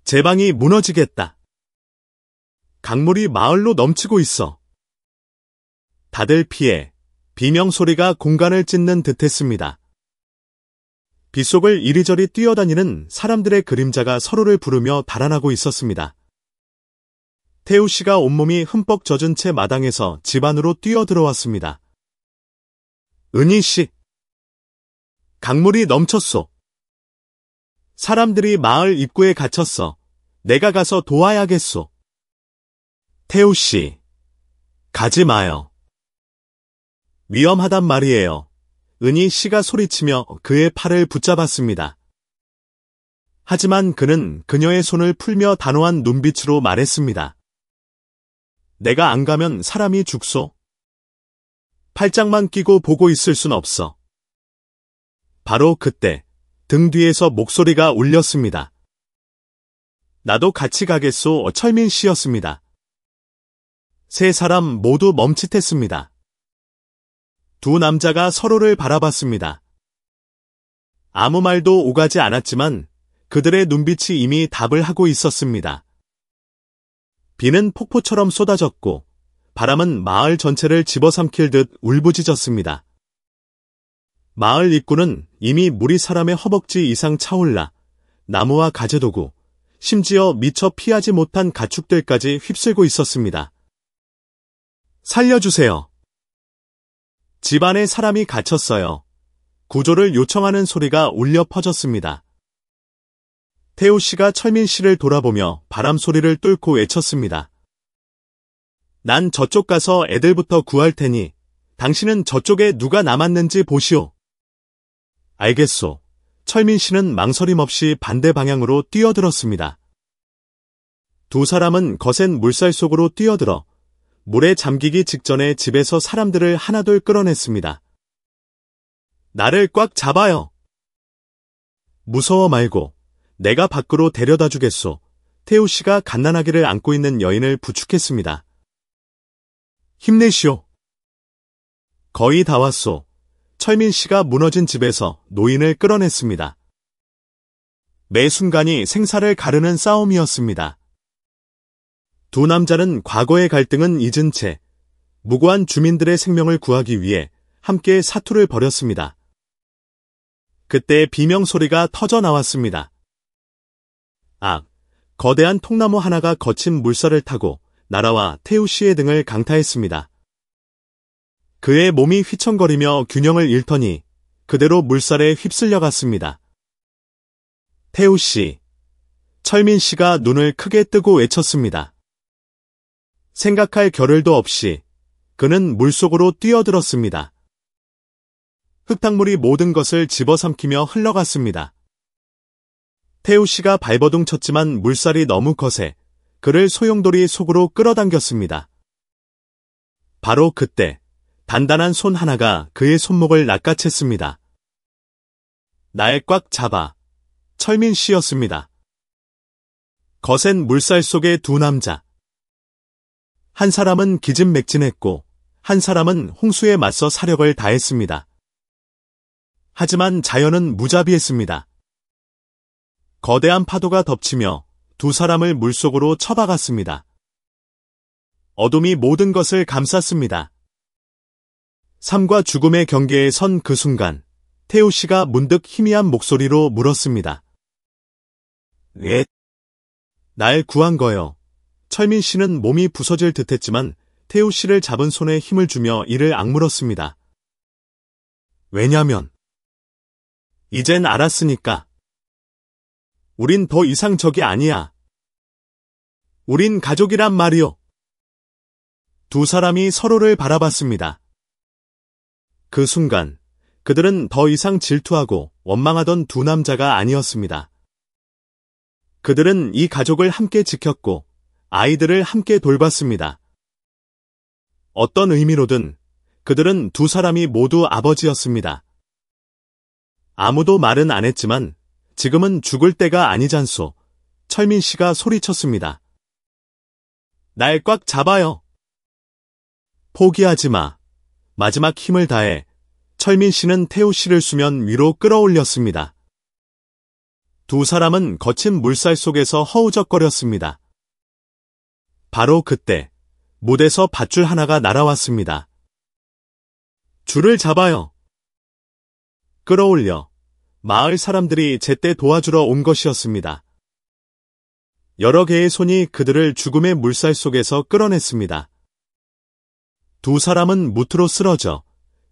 제 방이 무너지겠다. 강물이 마을로 넘치고 있어. 다들 피해. 비명소리가 공간을 찢는 듯했습니다. 빗속을 이리저리 뛰어다니는 사람들의 그림자가 서로를 부르며 달아나고 있었습니다. 태우 씨가 온몸이 흠뻑 젖은 채 마당에서 집 안으로 뛰어들어왔습니다. 은희 씨, 강물이 넘쳤소. 사람들이 마을 입구에 갇혔어. 내가 가서 도와야겠소. 태우 씨, 가지 마요. 위험하단 말이에요. 은희 씨가 소리치며 그의 팔을 붙잡았습니다. 하지만 그는 그녀의 손을 풀며 단호한 눈빛으로 말했습니다. 내가 안 가면 사람이 죽소. 팔짱만 끼고 보고 있을 순 없어. 바로 그때 등 뒤에서 목소리가 울렸습니다. 나도 같이 가겠소. 철민 씨였습니다. 세 사람 모두 멈칫했습니다. 두 남자가 서로를 바라봤습니다. 아무 말도 오가지 않았지만 그들의 눈빛이 이미 답을 하고 있었습니다. 비는 폭포처럼 쏟아졌고 바람은 마을 전체를 집어삼킬 듯 울부짖었습니다. 마을 입구는 이미 물이 사람의 허벅지 이상 차올라 나무와 가재도구, 심지어 미처 피하지 못한 가축들까지 휩쓸고 있었습니다. 살려주세요. 집 안에 사람이 갇혔어요. 구조를 요청하는 소리가 울려 퍼졌습니다. 태우 씨가 철민 씨를 돌아보며 바람 소리를 뚫고 외쳤습니다. 난 저쪽 가서 애들부터 구할 테니 당신은 저쪽에 누가 남았는지 보시오. 알겠소. 철민 씨는 망설임 없이 반대 방향으로 뛰어들었습니다. 두 사람은 거센 물살 속으로 뛰어들어 물에 잠기기 직전에 집에서 사람들을 하나둘 끌어냈습니다. 나를 꽉 잡아요. 무서워 말고 내가 밖으로 데려다 주겠소. 태우 씨가 갓난아기를 안고 있는 여인을 부축했습니다. 힘내시오. 거의 다 왔소. 철민 씨가 무너진 집에서 노인을 끌어냈습니다. 매 순간이 생사를 가르는 싸움이었습니다. 두 남자는 과거의 갈등은 잊은 채 무고한 주민들의 생명을 구하기 위해 함께 사투를 벌였습니다. 그때 비명 소리가 터져 나왔습니다. 거대한 통나무 하나가 거친 물살을 타고 날아와 태우 씨의 등을 강타했습니다. 그의 몸이 휘청거리며 균형을 잃더니 그대로 물살에 휩쓸려 갔습니다. 태우 씨, 철민 씨가 눈을 크게 뜨고 외쳤습니다. 생각할 겨를도 없이 그는 물속으로 뛰어들었습니다. 흙탕물이 모든 것을 집어삼키며 흘러갔습니다. 태우 씨가 발버둥 쳤지만 물살이 너무 거세 그를 소용돌이 속으로 끌어당겼습니다. 바로 그때 단단한 손 하나가 그의 손목을 낚아챘습니다. 날 꽉 잡아. 철민 씨였습니다. 거센 물살 속의 두 남자. 한 사람은 기진맥진했고 한 사람은 홍수에 맞서 사력을 다했습니다. 하지만 자연은 무자비했습니다. 거대한 파도가 덮치며 두 사람을 물속으로 쳐박았습니다. 어둠이 모든 것을 감쌌습니다. 삶과 죽음의 경계에 선 그 순간 태우 씨가 문득 희미한 목소리로 물었습니다. 왜? 날 구한 거요. 철민 씨는 몸이 부서질 듯했지만 태우 씨를 잡은 손에 힘을 주며 이를 악물었습니다. 왜냐면 이젠 알았으니까. 우린 더 이상 적이 아니야. 우린 가족이란 말이오. 두 사람이 서로를 바라봤습니다. 그 순간 그들은 더 이상 질투하고 원망하던 두 남자가 아니었습니다. 그들은 이 가족을 함께 지켰고 아이들을 함께 돌봤습니다. 어떤 의미로든 그들은 두 사람이 모두 아버지였습니다. 아무도 말은 안 했지만 지금은 죽을 때가 아니잖소. 철민 씨가 소리쳤습니다. 날 꽉 잡아요. 포기하지 마. 마지막 힘을 다해 철민 씨는 태우 씨를 수면 위로 끌어올렸습니다. 두 사람은 거친 물살 속에서 허우적거렸습니다. 바로 그때 못에서 밧줄 하나가 날아왔습니다. 줄을 잡아요. 끌어올려 마을 사람들이 제때 도와주러 온 것이었습니다. 여러 개의 손이 그들을 죽음의 물살 속에서 끌어냈습니다. 두 사람은 무트로 쓰러져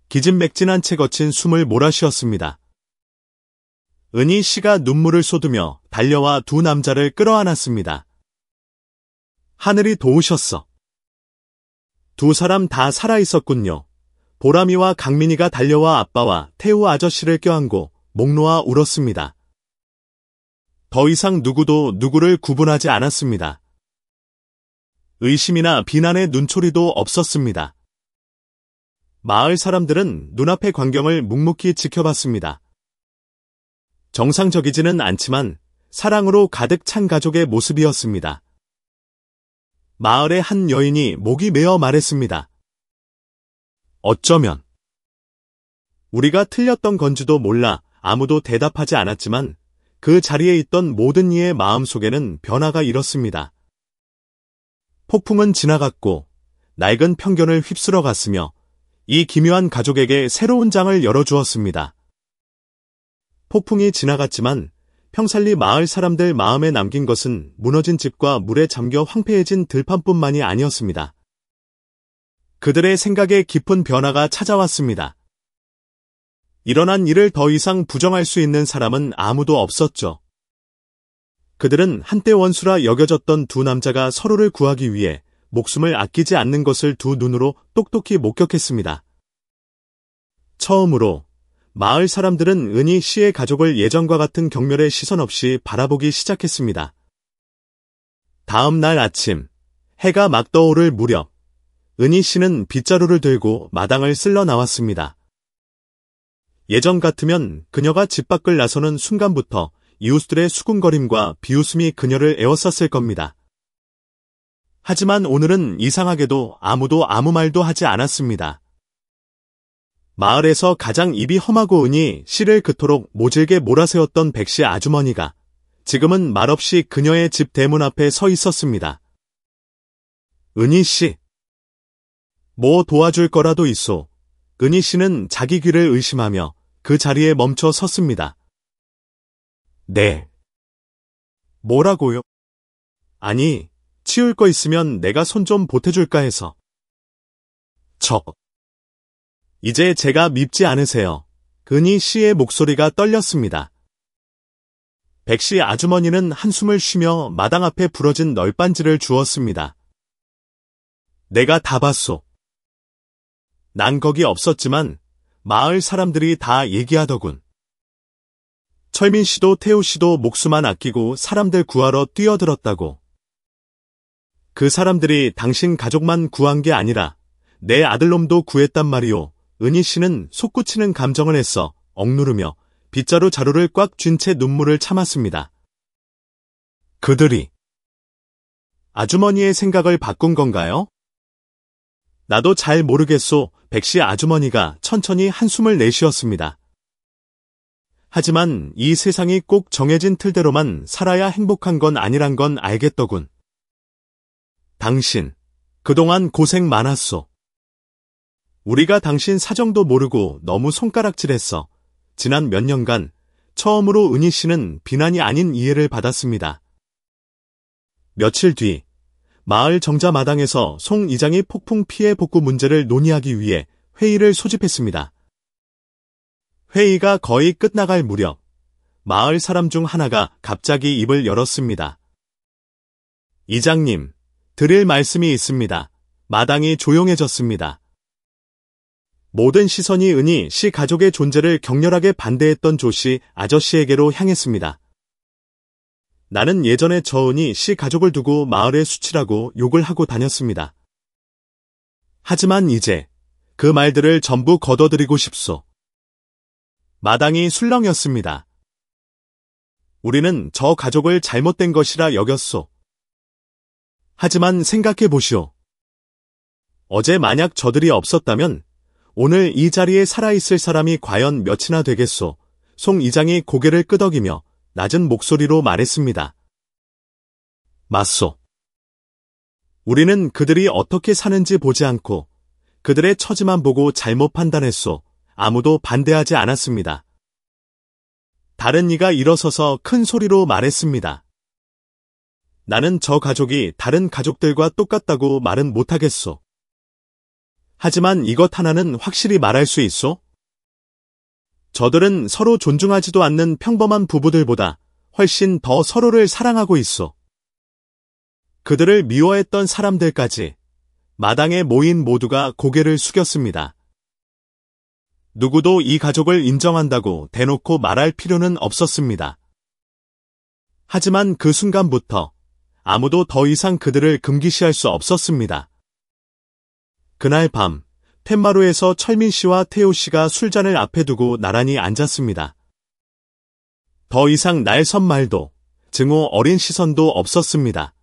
기진맥진한 채 거친 숨을 몰아쉬었습니다. 은희 씨가 눈물을 쏟으며 달려와 두 남자를 끌어안았습니다. 하늘이 도우셨어. 두 사람 다 살아있었군요. 보람이와 강민이가 달려와 아빠와 태우 아저씨를 껴안고 목 놓아 울었습니다. 더 이상 누구도 누구를 구분하지 않았습니다. 의심이나 비난의 눈초리도 없었습니다. 마을 사람들은 눈앞의 광경을 묵묵히 지켜봤습니다. 정상적이지는 않지만 사랑으로 가득 찬 가족의 모습이었습니다. 마을의 한 여인이 목이 메어 말했습니다. 어쩌면 우리가 틀렸던 건지도 몰라. 아무도 대답하지 않았지만 그 자리에 있던 모든 이의 마음속에는 변화가 일었습니다. 폭풍은 지나갔고 낡은 편견을 휩쓸어 갔으며 이 기묘한 가족에게 새로운 장을 열어주었습니다. 폭풍이 지나갔지만 평살리 마을 사람들 마음에 남긴 것은 무너진 집과 물에 잠겨 황폐해진 들판뿐만이 아니었습니다. 그들의 생각에 깊은 변화가 찾아왔습니다. 일어난 일을 더 이상 부정할 수 있는 사람은 아무도 없었죠. 그들은 한때 원수라 여겨졌던 두 남자가 서로를 구하기 위해 목숨을 아끼지 않는 것을 두 눈으로 똑똑히 목격했습니다. 처음으로 마을 사람들은 은희 씨의 가족을 예전과 같은 경멸의 시선 없이 바라보기 시작했습니다. 다음 날 아침, 해가 막 떠오를 무렵, 은희 씨는 빗자루를 들고 마당을 쓸러 나왔습니다. 예전 같으면 그녀가 집 밖을 나서는 순간부터 이웃들의 수군거림과 비웃음이 그녀를 에워쌌을 겁니다. 하지만 오늘은 이상하게도 아무도 아무 말도 하지 않았습니다. 마을에서 가장 입이 험하고 은희 씨를 그토록 모질게 몰아세웠던 백씨 아주머니가 지금은 말없이 그녀의 집 대문 앞에 서 있었습니다. 은희 씨, 뭐 도와줄 거라도 있소. 은희 씨는 자기 귀를 의심하며 그 자리에 멈춰 섰습니다. 네. 뭐라고요? 아니, 치울 거 있으면 내가 손 좀 보태줄까 해서. 이제 제가 밉지 않으세요. 은희 씨의 목소리가 떨렸습니다. 백씨 아주머니는 한숨을 쉬며 마당 앞에 부러진 널빤지를 주었습니다. 내가 다 봤소. 난 거기 없었지만 마을 사람들이 다 얘기하더군. 철민 씨도 태우 씨도 목숨만 아끼고 사람들 구하러 뛰어들었다고. 그 사람들이 당신 가족만 구한 게 아니라 내 아들놈도 구했단 말이오. 은희 씨는 솟구치는 감정을 애써 억누르며 빗자루 자루를 꽉 쥔 채 눈물을 참았습니다. 그들이 아주머니의 생각을 바꾼 건가요? 나도 잘 모르겠소. 백씨 아주머니가 천천히 한숨을 내쉬었습니다. 하지만 이 세상이 꼭 정해진 틀대로만 살아야 행복한 건 아니란 건 알겠더군. 당신, 그동안 고생 많았소. 우리가 당신 사정도 모르고 너무 손가락질했어. 지난 몇 년간 처음으로 은희 씨는 비난이 아닌 이해를 받았습니다. 며칠 뒤 마을 정자 마당에서 송 이장이 폭풍 피해 복구 문제를 논의하기 위해 회의를 소집했습니다. 회의가 거의 끝나갈 무렵 마을 사람 중 하나가 갑자기 입을 열었습니다. 이장님, 드릴 말씀이 있습니다. 마당이 조용해졌습니다. 모든 시선이 은희 씨 가족의 존재를 격렬하게 반대했던 조씨 아저씨에게로 향했습니다. 나는 예전에 저 은희 씨 가족을 두고 마을에 수치라고 욕을 하고 다녔습니다. 하지만 이제 그 말들을 전부 걷어들이고 싶소. 마당이 술렁였습니다. 우리는 저 가족을 잘못된 것이라 여겼소. 하지만 생각해 보시오. 어제 만약 저들이 없었다면 오늘 이 자리에 살아있을 사람이 과연 몇이나 되겠소. 송 이장이 고개를 끄덕이며 낮은 목소리로 말했습니다. 맞소. 우리는 그들이 어떻게 사는지 보지 않고 그들의 처지만 보고 잘못 판단했소. 아무도 반대하지 않았습니다. 다른 이가 일어서서 큰 소리로 말했습니다. 나는 저 가족이 다른 가족들과 똑같다고 말은 못하겠소. 하지만 이것 하나는 확실히 말할 수 있소. 저들은 서로 존중하지도 않는 평범한 부부들보다 훨씬 더 서로를 사랑하고 있소. 그들을 미워했던 사람들까지 마당에 모인 모두가 고개를 숙였습니다. 누구도 이 가족을 인정한다고 대놓고 말할 필요는 없었습니다. 하지만 그 순간부터 아무도 더 이상 그들을 금기시할 수 없었습니다. 그날 밤 툇마루에서 철민 씨와 태호 씨가 술잔을 앞에 두고 나란히 앉았습니다. 더 이상 날선 말도 증오 어린 시선도 없었습니다.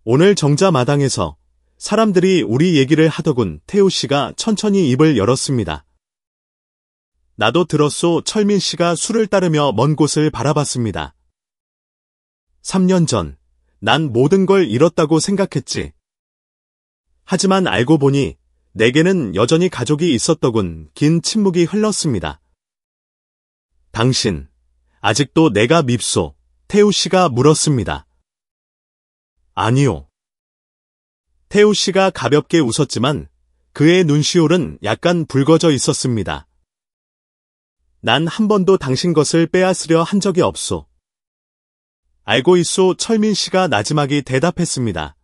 오늘 정자 마당에서 사람들이 우리 얘기를 하더군. 태호 씨가 천천히 입을 열었습니다. 나도 들었소. 철민 씨가 술을 따르며 먼 곳을 바라봤습니다. 3년 전, 난 모든 걸 잃었다고 생각했지. 하지만 알고 보니 내게는 여전히 가족이 있었더군. 긴 침묵이 흘렀습니다. 당신, 아직도 내가 밉소? 태호 씨가 물었습니다. 아니요. 태호 씨가 가볍게 웃었지만 그의 눈시울은 약간 붉어져 있었습니다. 난 한 번도 당신 것을 빼앗으려 한 적이 없소. 알고 있소. 철민 씨가 나지막이 대답했습니다.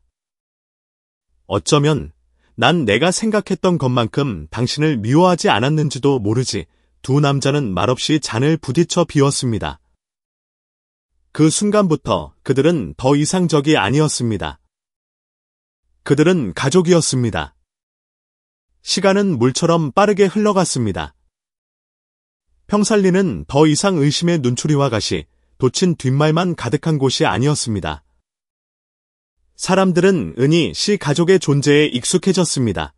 어쩌면 난 내가 생각했던 것만큼 당신을 미워하지 않았는지도 모르지. 두 남자는 말없이 잔을 부딪혀 비웠습니다. 그 순간부터 그들은 더 이상 적이 아니었습니다. 그들은 가족이었습니다. 시간은 물처럼 빠르게 흘러갔습니다. 평살리는 더 이상 의심의 눈초리와 가시, 돋친 뒷말만 가득한 곳이 아니었습니다. 사람들은 은희 씨 가족의 존재에 익숙해졌습니다.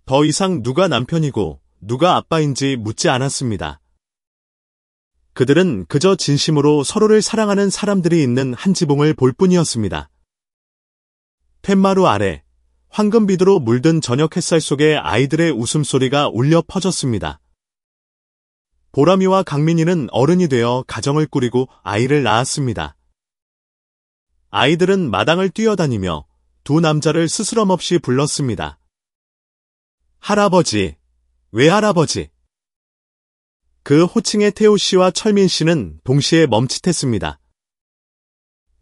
더 이상 누가 남편이고 누가 아빠인지 묻지 않았습니다. 그들은 그저 진심으로 서로를 사랑하는 사람들이 있는 한 지붕을 볼 뿐이었습니다. 툇마루 아래 황금비두로 물든 저녁 햇살 속에 아이들의 웃음소리가 울려 퍼졌습니다. 보람이와 강민이는 어른이 되어 가정을 꾸리고 아이를 낳았습니다. 아이들은 마당을 뛰어다니며 두 남자를 스스럼 없이 불렀습니다. 할아버지, 외할아버지. 그 호칭에 태우 씨와 철민 씨는 동시에 멈칫했습니다.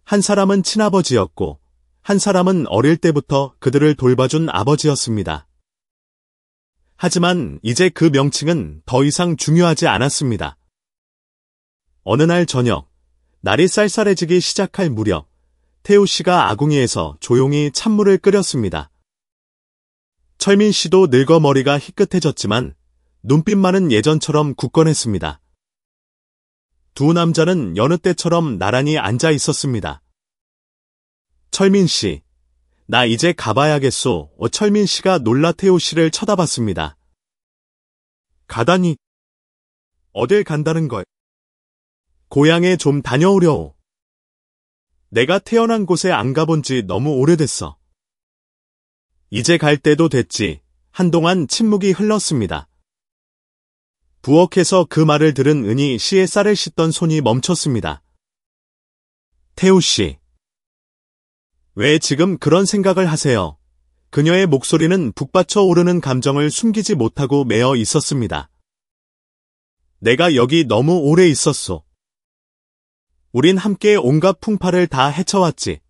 한 사람은 친아버지였고 한 사람은 어릴 때부터 그들을 돌봐준 아버지였습니다. 하지만 이제 그 명칭은 더 이상 중요하지 않았습니다. 어느 날 저녁, 날이 쌀쌀해지기 시작할 무렵, 태우 씨가 아궁이에서 조용히 찬물을 끓였습니다. 철민 씨도 늙어 머리가 희끗해졌지만 눈빛만은 예전처럼 굳건했습니다. 두 남자는 여느 때처럼 나란히 앉아 있었습니다. 철민 씨, 나 이제 가봐야겠소. 철민 씨가 놀라 태우 씨를 쳐다봤습니다. 가다니? 어딜 간다는 걸? 고향에 좀 다녀오려오. 내가 태어난 곳에 안 가본 지 너무 오래됐어. 이제 갈 때도 됐지. 한동안 침묵이 흘렀습니다. 부엌에서 그 말을 들은 은희 씨의 쌀을 씻던 손이 멈췄습니다. 태우 씨. 왜 지금 그런 생각을 하세요? 그녀의 목소리는 북받쳐 오르는 감정을 숨기지 못하고 매어 있었습니다. 내가 여기 너무 오래 있었소. 우린 함께 온갖 풍파를 다 헤쳐왔지.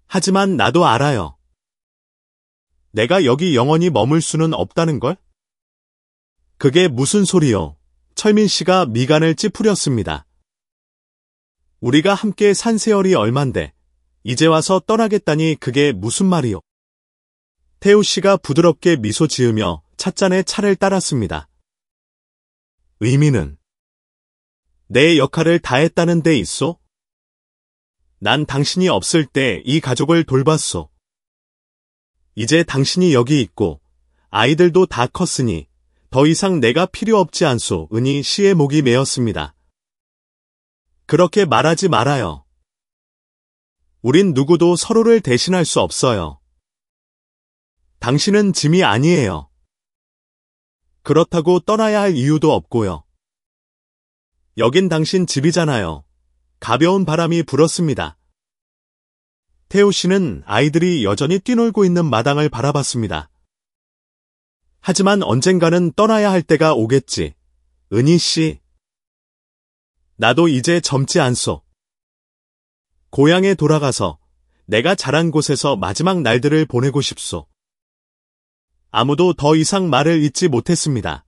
하지만 나도 알아요. 내가 여기 영원히 머물 수는 없다는 걸? 그게 무슨 소리요? 철민 씨가 미간을 찌푸렸습니다. 우리가 함께 산 세월이 얼만데 이제 와서 떠나겠다니 그게 무슨 말이요? 태우 씨가 부드럽게 미소 지으며 찻잔에 차를 따랐습니다. 의미는 내 역할을 다했다는 데 있소? 난 당신이 없을 때 이 가족을 돌봤소. 이제 당신이 여기 있고 아이들도 다 컸으니 더 이상 내가 필요 없지 않소. 은희 씨의 목이 메었습니다. 그렇게 말하지 말아요. 우린 누구도 서로를 대신할 수 없어요. 당신은 짐이 아니에요. 그렇다고 떠나야 할 이유도 없고요. 여긴 당신 집이잖아요. 가벼운 바람이 불었습니다. 태우 씨는 아이들이 여전히 뛰놀고 있는 마당을 바라봤습니다. 하지만 언젠가는 떠나야 할 때가 오겠지. 은희 씨. 나도 이제 젊지 않소. 고향에 돌아가서 내가 자란 곳에서 마지막 날들을 보내고 싶소. 아무도 더 이상 말을 잇지 못했습니다.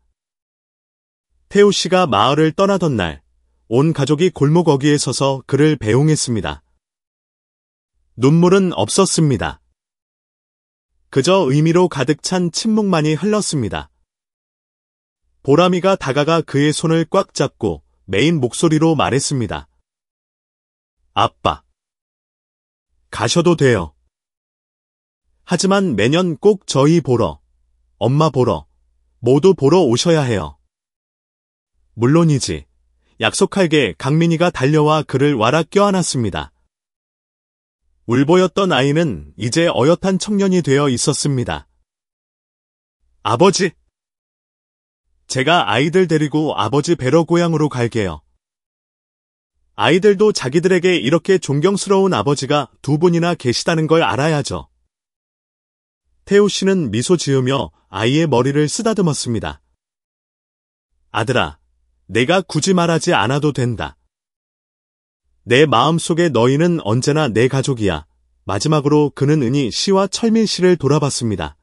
태우 씨가 마을을 떠나던 날, 온 가족이 골목 어귀에 서서 그를 배웅했습니다. 눈물은 없었습니다. 그저 의미로 가득 찬 침묵만이 흘렀습니다. 보람이가 다가가 그의 손을 꽉 잡고 메인 목소리로 말했습니다. 아빠. 가셔도 돼요. 하지만 매년 꼭 저희 보러, 엄마 보러, 모두 보러 오셔야 해요. 물론이지. 약속할게. 강민이가 달려와 그를 와라 껴안았습니다. 울보였던 아이는 이제 어엿한 청년이 되어 있었습니다. 아버지! 제가 아이들 데리고 아버지 뵈러 고향으로 갈게요. 아이들도 자기들에게 이렇게 존경스러운 아버지가 두 분이나 계시다는 걸 알아야죠. 태우 씨는 미소 지으며 아이의 머리를 쓰다듬었습니다. 아들아, 내가 굳이 말하지 않아도 된다. 내 마음속에 너희는 언제나 내 가족이야. 마지막으로 그는 은희 씨와 철민 씨를 돌아봤습니다.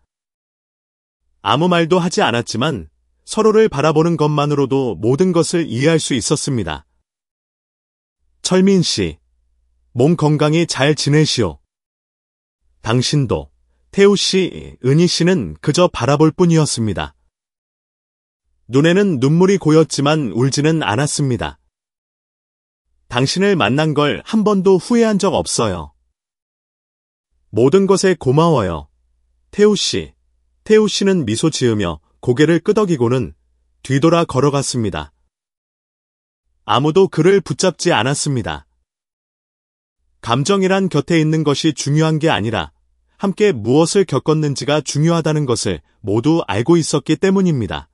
아무 말도 하지 않았지만 서로를 바라보는 것만으로도 모든 것을 이해할 수 있었습니다. 철민 씨, 몸 건강히 잘 지내시오. 당신도, 태우 씨, 은희 씨는 그저 바라볼 뿐이었습니다. 눈에는 눈물이 고였지만 울지는 않았습니다. 당신을 만난 걸 한 번도 후회한 적 없어요. 모든 것에 고마워요. 태우 씨. 태우 씨는 미소 지으며 고개를 끄덕이고는 뒤돌아 걸어갔습니다. 아무도 그를 붙잡지 않았습니다. 감정이란 곁에 있는 것이 중요한 게 아니라 함께 무엇을 겪었는지가 중요하다는 것을 모두 알고 있었기 때문입니다.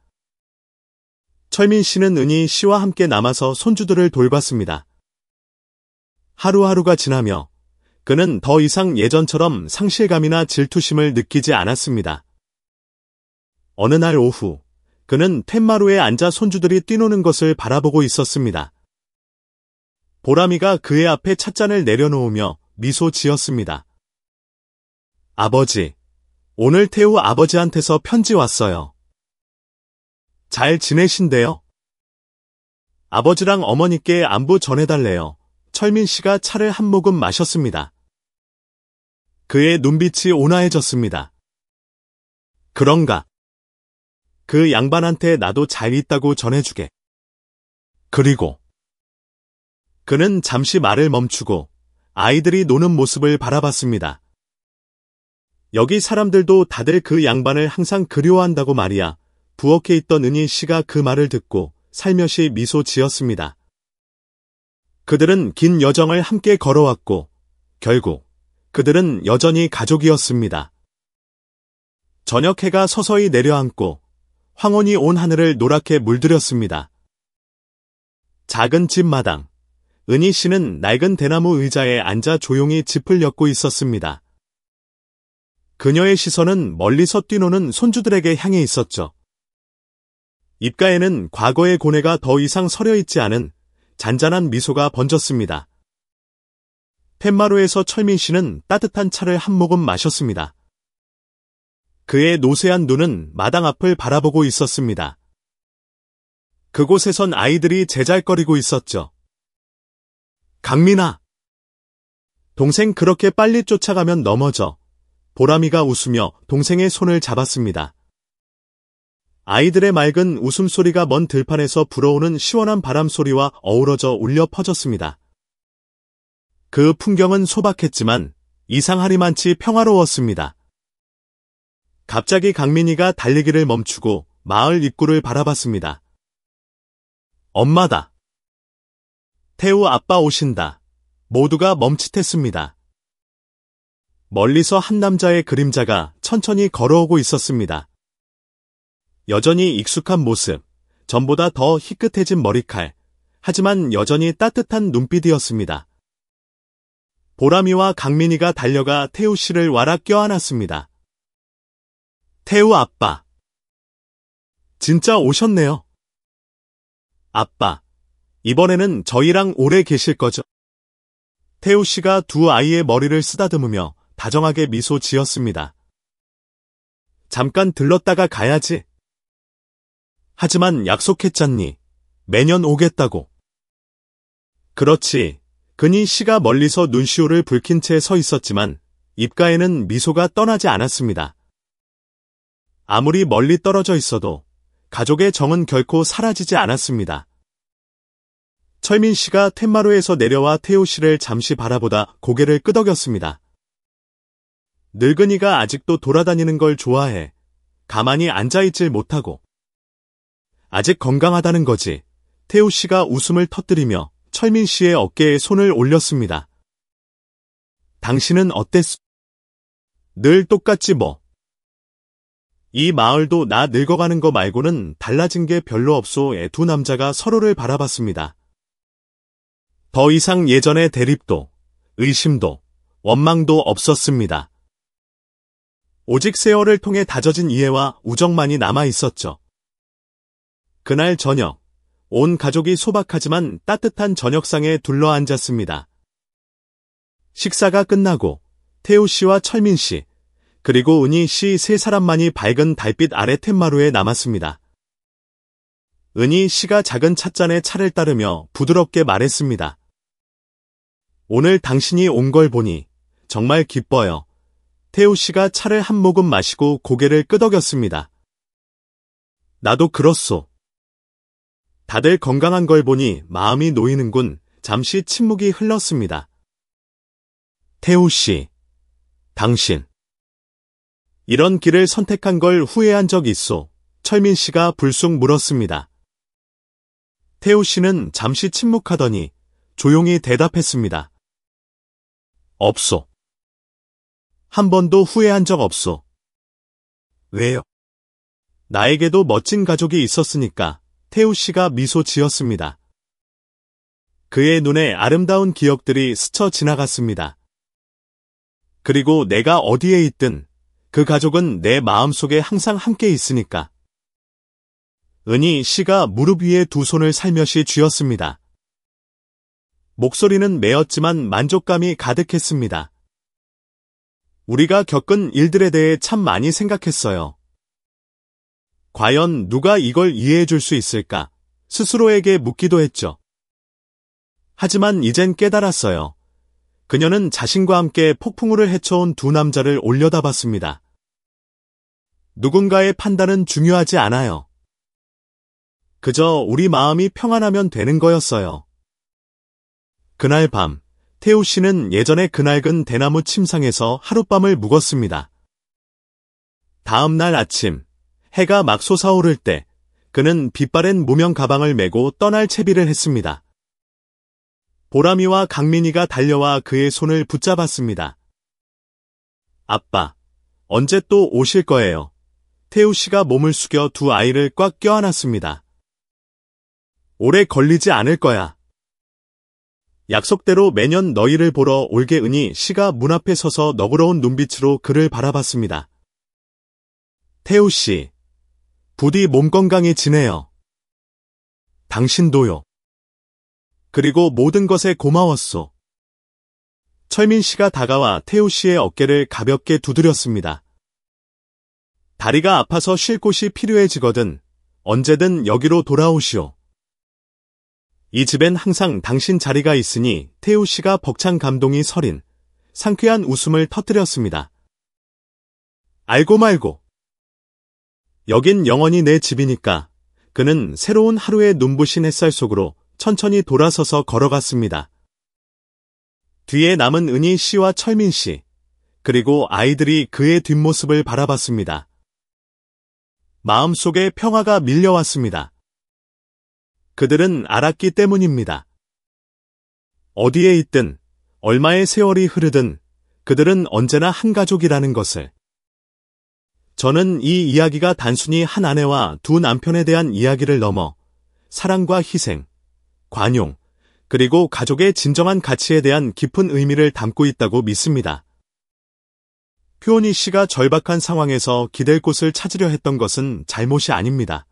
철민 씨는 은희 씨와 함께 남아서 손주들을 돌봤습니다. 하루하루가 지나며 그는 더 이상 예전처럼 상실감이나 질투심을 느끼지 않았습니다. 어느 날 오후, 그는 툇마루에 앉아 손주들이 뛰노는 것을 바라보고 있었습니다. 보람이가 그의 앞에 찻잔을 내려놓으며 미소 지었습니다. 아버지, 오늘 태우 아버지한테서 편지 왔어요. 잘 지내신대요? 아버지랑 어머니께 안부 전해달래요. 철민 씨가 차를 한 모금 마셨습니다. 그의 눈빛이 온화해졌습니다. 그런가? 그 양반한테 나도 잘 있다고 전해주게. 그리고 그는 잠시 말을 멈추고 아이들이 노는 모습을 바라봤습니다. 여기 사람들도 다들 그 양반을 항상 그리워한다고 말이야. 부엌에 있던 은희 씨가 그 말을 듣고 살며시 미소 지었습니다. 그들은 긴 여정을 함께 걸어왔고 결국 그들은 여전히 가족이었습니다. 저녁 해가 서서히 내려앉고 황혼이 온 하늘을 노랗게 물들였습니다. 작은 집 마당, 은희 씨는 낡은 대나무 의자에 앉아 조용히 짚을 엮고 있었습니다. 그녀의 시선은 멀리서 뛰노는 손주들에게 향해 있었죠. 입가에는 과거의 고뇌가 더 이상 서려있지 않은 잔잔한 미소가 번졌습니다. 툇마루에서 철민 씨는 따뜻한 차를 한 모금 마셨습니다. 그의 노쇠한 눈은 마당 앞을 바라보고 있었습니다. 그곳에선 아이들이 제잘거리고 있었죠. 강민아! 동생 그렇게 빨리 쫓아가면 넘어져. 보람이가 웃으며 동생의 손을 잡았습니다. 아이들의 맑은 웃음소리가 먼 들판에서 불어오는 시원한 바람소리와 어우러져 울려 퍼졌습니다. 그 풍경은 소박했지만 이상하리만치 평화로웠습니다. 갑자기 강민이가 달리기를 멈추고 마을 입구를 바라봤습니다. 엄마다. 태우 아빠 오신다. 모두가 멈칫했습니다. 멀리서 한 남자의 그림자가 천천히 걸어오고 있었습니다. 여전히 익숙한 모습, 전보다 더 희끗해진 머리칼, 하지만 여전히 따뜻한 눈빛이었습니다. 보람이와 강민이가 달려가 태우 씨를 와라 껴안았습니다. 태우 아빠. 진짜 오셨네요. 아빠, 이번에는 저희랑 오래 계실 거죠? 태우 씨가 두 아이의 머리를 쓰다듬으며 다정하게 미소 지었습니다. 잠깐 들렀다가 가야지. 하지만 약속했잖니. 매년 오겠다고. 그렇지. 근희 씨가 멀리서 눈시울을 붉힌 채 서 있었지만 입가에는 미소가 떠나지 않았습니다. 아무리 멀리 떨어져 있어도 가족의 정은 결코 사라지지 않았습니다. 철민 씨가 툇마루에서 내려와 태우 씨를 잠시 바라보다 고개를 끄덕였습니다. 늙은이가 아직도 돌아다니는 걸 좋아해. 가만히 앉아있질 못하고. 아직 건강하다는 거지. 태우 씨가 웃음을 터뜨리며 철민 씨의 어깨에 손을 올렸습니다. 당신은 어땠어? 늘 똑같지 뭐. 이 마을도 나 늙어가는 거 말고는 달라진 게 별로 없소에 두 남자가 서로를 바라봤습니다. 더 이상 예전의 대립도, 의심도, 원망도 없었습니다. 오직 세월을 통해 다져진 이해와 우정만이 남아 있었죠. 그날 저녁, 온 가족이 소박하지만 따뜻한 저녁상에 둘러앉았습니다. 식사가 끝나고 태우 씨와 철민 씨, 그리고 은희 씨 세 사람만이 밝은 달빛 아래 툇마루에 남았습니다. 은희 씨가 작은 찻잔에 차를 따르며 부드럽게 말했습니다. 오늘 당신이 온 걸 보니 정말 기뻐요. 태우 씨가 차를 한 모금 마시고 고개를 끄덕였습니다. 나도 그렇소. 다들 건강한 걸 보니 마음이 놓이는군. 잠시 침묵이 흘렀습니다. 태우 씨, 당신. 이런 길을 선택한 걸 후회한 적 있소? 철민 씨가 불쑥 물었습니다. 태우 씨는 잠시 침묵하더니 조용히 대답했습니다. 없소. 한 번도 후회한 적 없소. 왜요? 나에게도 멋진 가족이 있었으니까. 태우 씨가 미소 지었습니다. 그의 눈에 아름다운 기억들이 스쳐 지나갔습니다. 그리고 내가 어디에 있든 그 가족은 내 마음속에 항상 함께 있으니까. 은희 씨가 무릎 위에 두 손을 살며시 쥐었습니다. 목소리는 메었지만 만족감이 가득했습니다. 우리가 겪은 일들에 대해 참 많이 생각했어요. 과연 누가 이걸 이해해 줄 수 있을까? 스스로에게 묻기도 했죠. 하지만 이젠 깨달았어요. 그녀는 자신과 함께 폭풍우를 헤쳐온 두 남자를 올려다봤습니다. 누군가의 판단은 중요하지 않아요. 그저 우리 마음이 평안하면 되는 거였어요. 그날 밤, 태우 씨는 예전의 그 낡은 대나무 침상에서 하룻밤을 묵었습니다. 다음 날 아침, 해가 막 솟아오를 때 그는 빛바랜 무명 가방을 메고 떠날 채비를 했습니다. 보람이와 강민이가 달려와 그의 손을 붙잡았습니다. 아빠, 언제 또 오실 거예요? 태우 씨가 몸을 숙여 두 아이를 꽉 껴안았습니다. 오래 걸리지 않을 거야. 약속대로 매년 너희를 보러 올게. 은희 씨가 문 앞에 서서 너그러운 눈빛으로 그를 바라봤습니다. 태우 씨, 부디 몸 건강히 지내요. 당신도요. 그리고 모든 것에 고마웠소. 철민 씨가 다가와 태우 씨의 어깨를 가볍게 두드렸습니다. 다리가 아파서 쉴 곳이 필요해지거든 언제든 여기로 돌아오시오. 이 집엔 항상 당신 자리가 있으니. 태우 씨가 벅찬 감동이 서린 상쾌한 웃음을 터뜨렸습니다. 알고 말고. 여긴 영원히 내 집이니까. 그는 새로운 하루의 눈부신 햇살 속으로 천천히 돌아서서 걸어갔습니다. 뒤에 남은 은희 씨와 철민 씨, 그리고 아이들이 그의 뒷모습을 바라봤습니다. 마음속에 평화가 밀려왔습니다. 그들은 알았기 때문입니다. 어디에 있든, 얼마의 세월이 흐르든 그들은 언제나 한 가족이라는 것을. 저는 이 이야기가 단순히 한 아내와 두 남편에 대한 이야기를 넘어 사랑과 희생, 관용, 그리고 가족의 진정한 가치에 대한 깊은 의미를 담고 있다고 믿습니다. 표온이 씨가 절박한 상황에서 기댈 곳을 찾으려 했던 것은 잘못이 아닙니다.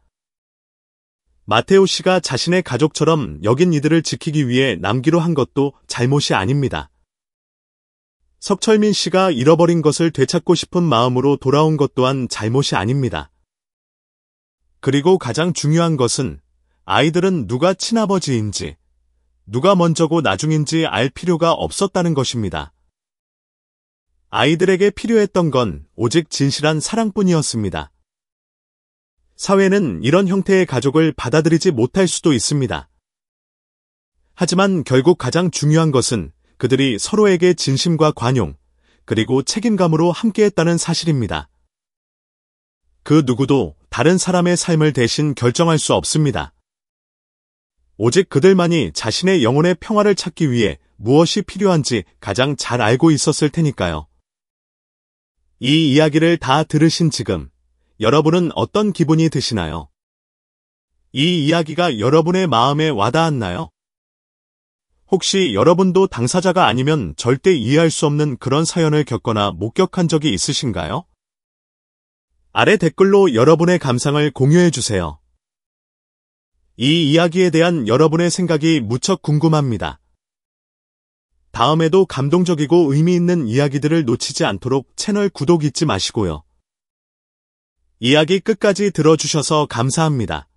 마테오 씨가 자신의 가족처럼 여긴 이들을 지키기 위해 남기로 한 것도 잘못이 아닙니다. 석철민 씨가 잃어버린 것을 되찾고 싶은 마음으로 돌아온 것 또한 잘못이 아닙니다. 그리고 가장 중요한 것은 아이들은 누가 친아버지인지, 누가 먼저고 나중인지 알 필요가 없었다는 것입니다. 아이들에게 필요했던 건 오직 진실한 사랑뿐이었습니다. 사회는 이런 형태의 가족을 받아들이지 못할 수도 있습니다. 하지만 결국 가장 중요한 것은 그들이 서로에게 진심과 관용, 그리고 책임감으로 함께했다는 사실입니다. 그 누구도 다른 사람의 삶을 대신 결정할 수 없습니다. 오직 그들만이 자신의 영혼의 평화를 찾기 위해 무엇이 필요한지 가장 잘 알고 있었을 테니까요. 이 이야기를 다 들으신 지금 여러분은 어떤 기분이 드시나요? 이 이야기가 여러분의 마음에 와닿았나요? 혹시 여러분도 당사자가 아니면 절대 이해할 수 없는 그런 사연을 겪거나 목격한 적이 있으신가요? 아래 댓글로 여러분의 감상을 공유해 주세요. 이 이야기에 대한 여러분의 생각이 무척 궁금합니다. 다음에도 감동적이고 의미 있는 이야기들을 놓치지 않도록 채널 구독 잊지 마시고요. 이야기 끝까지 들어주셔서 감사합니다.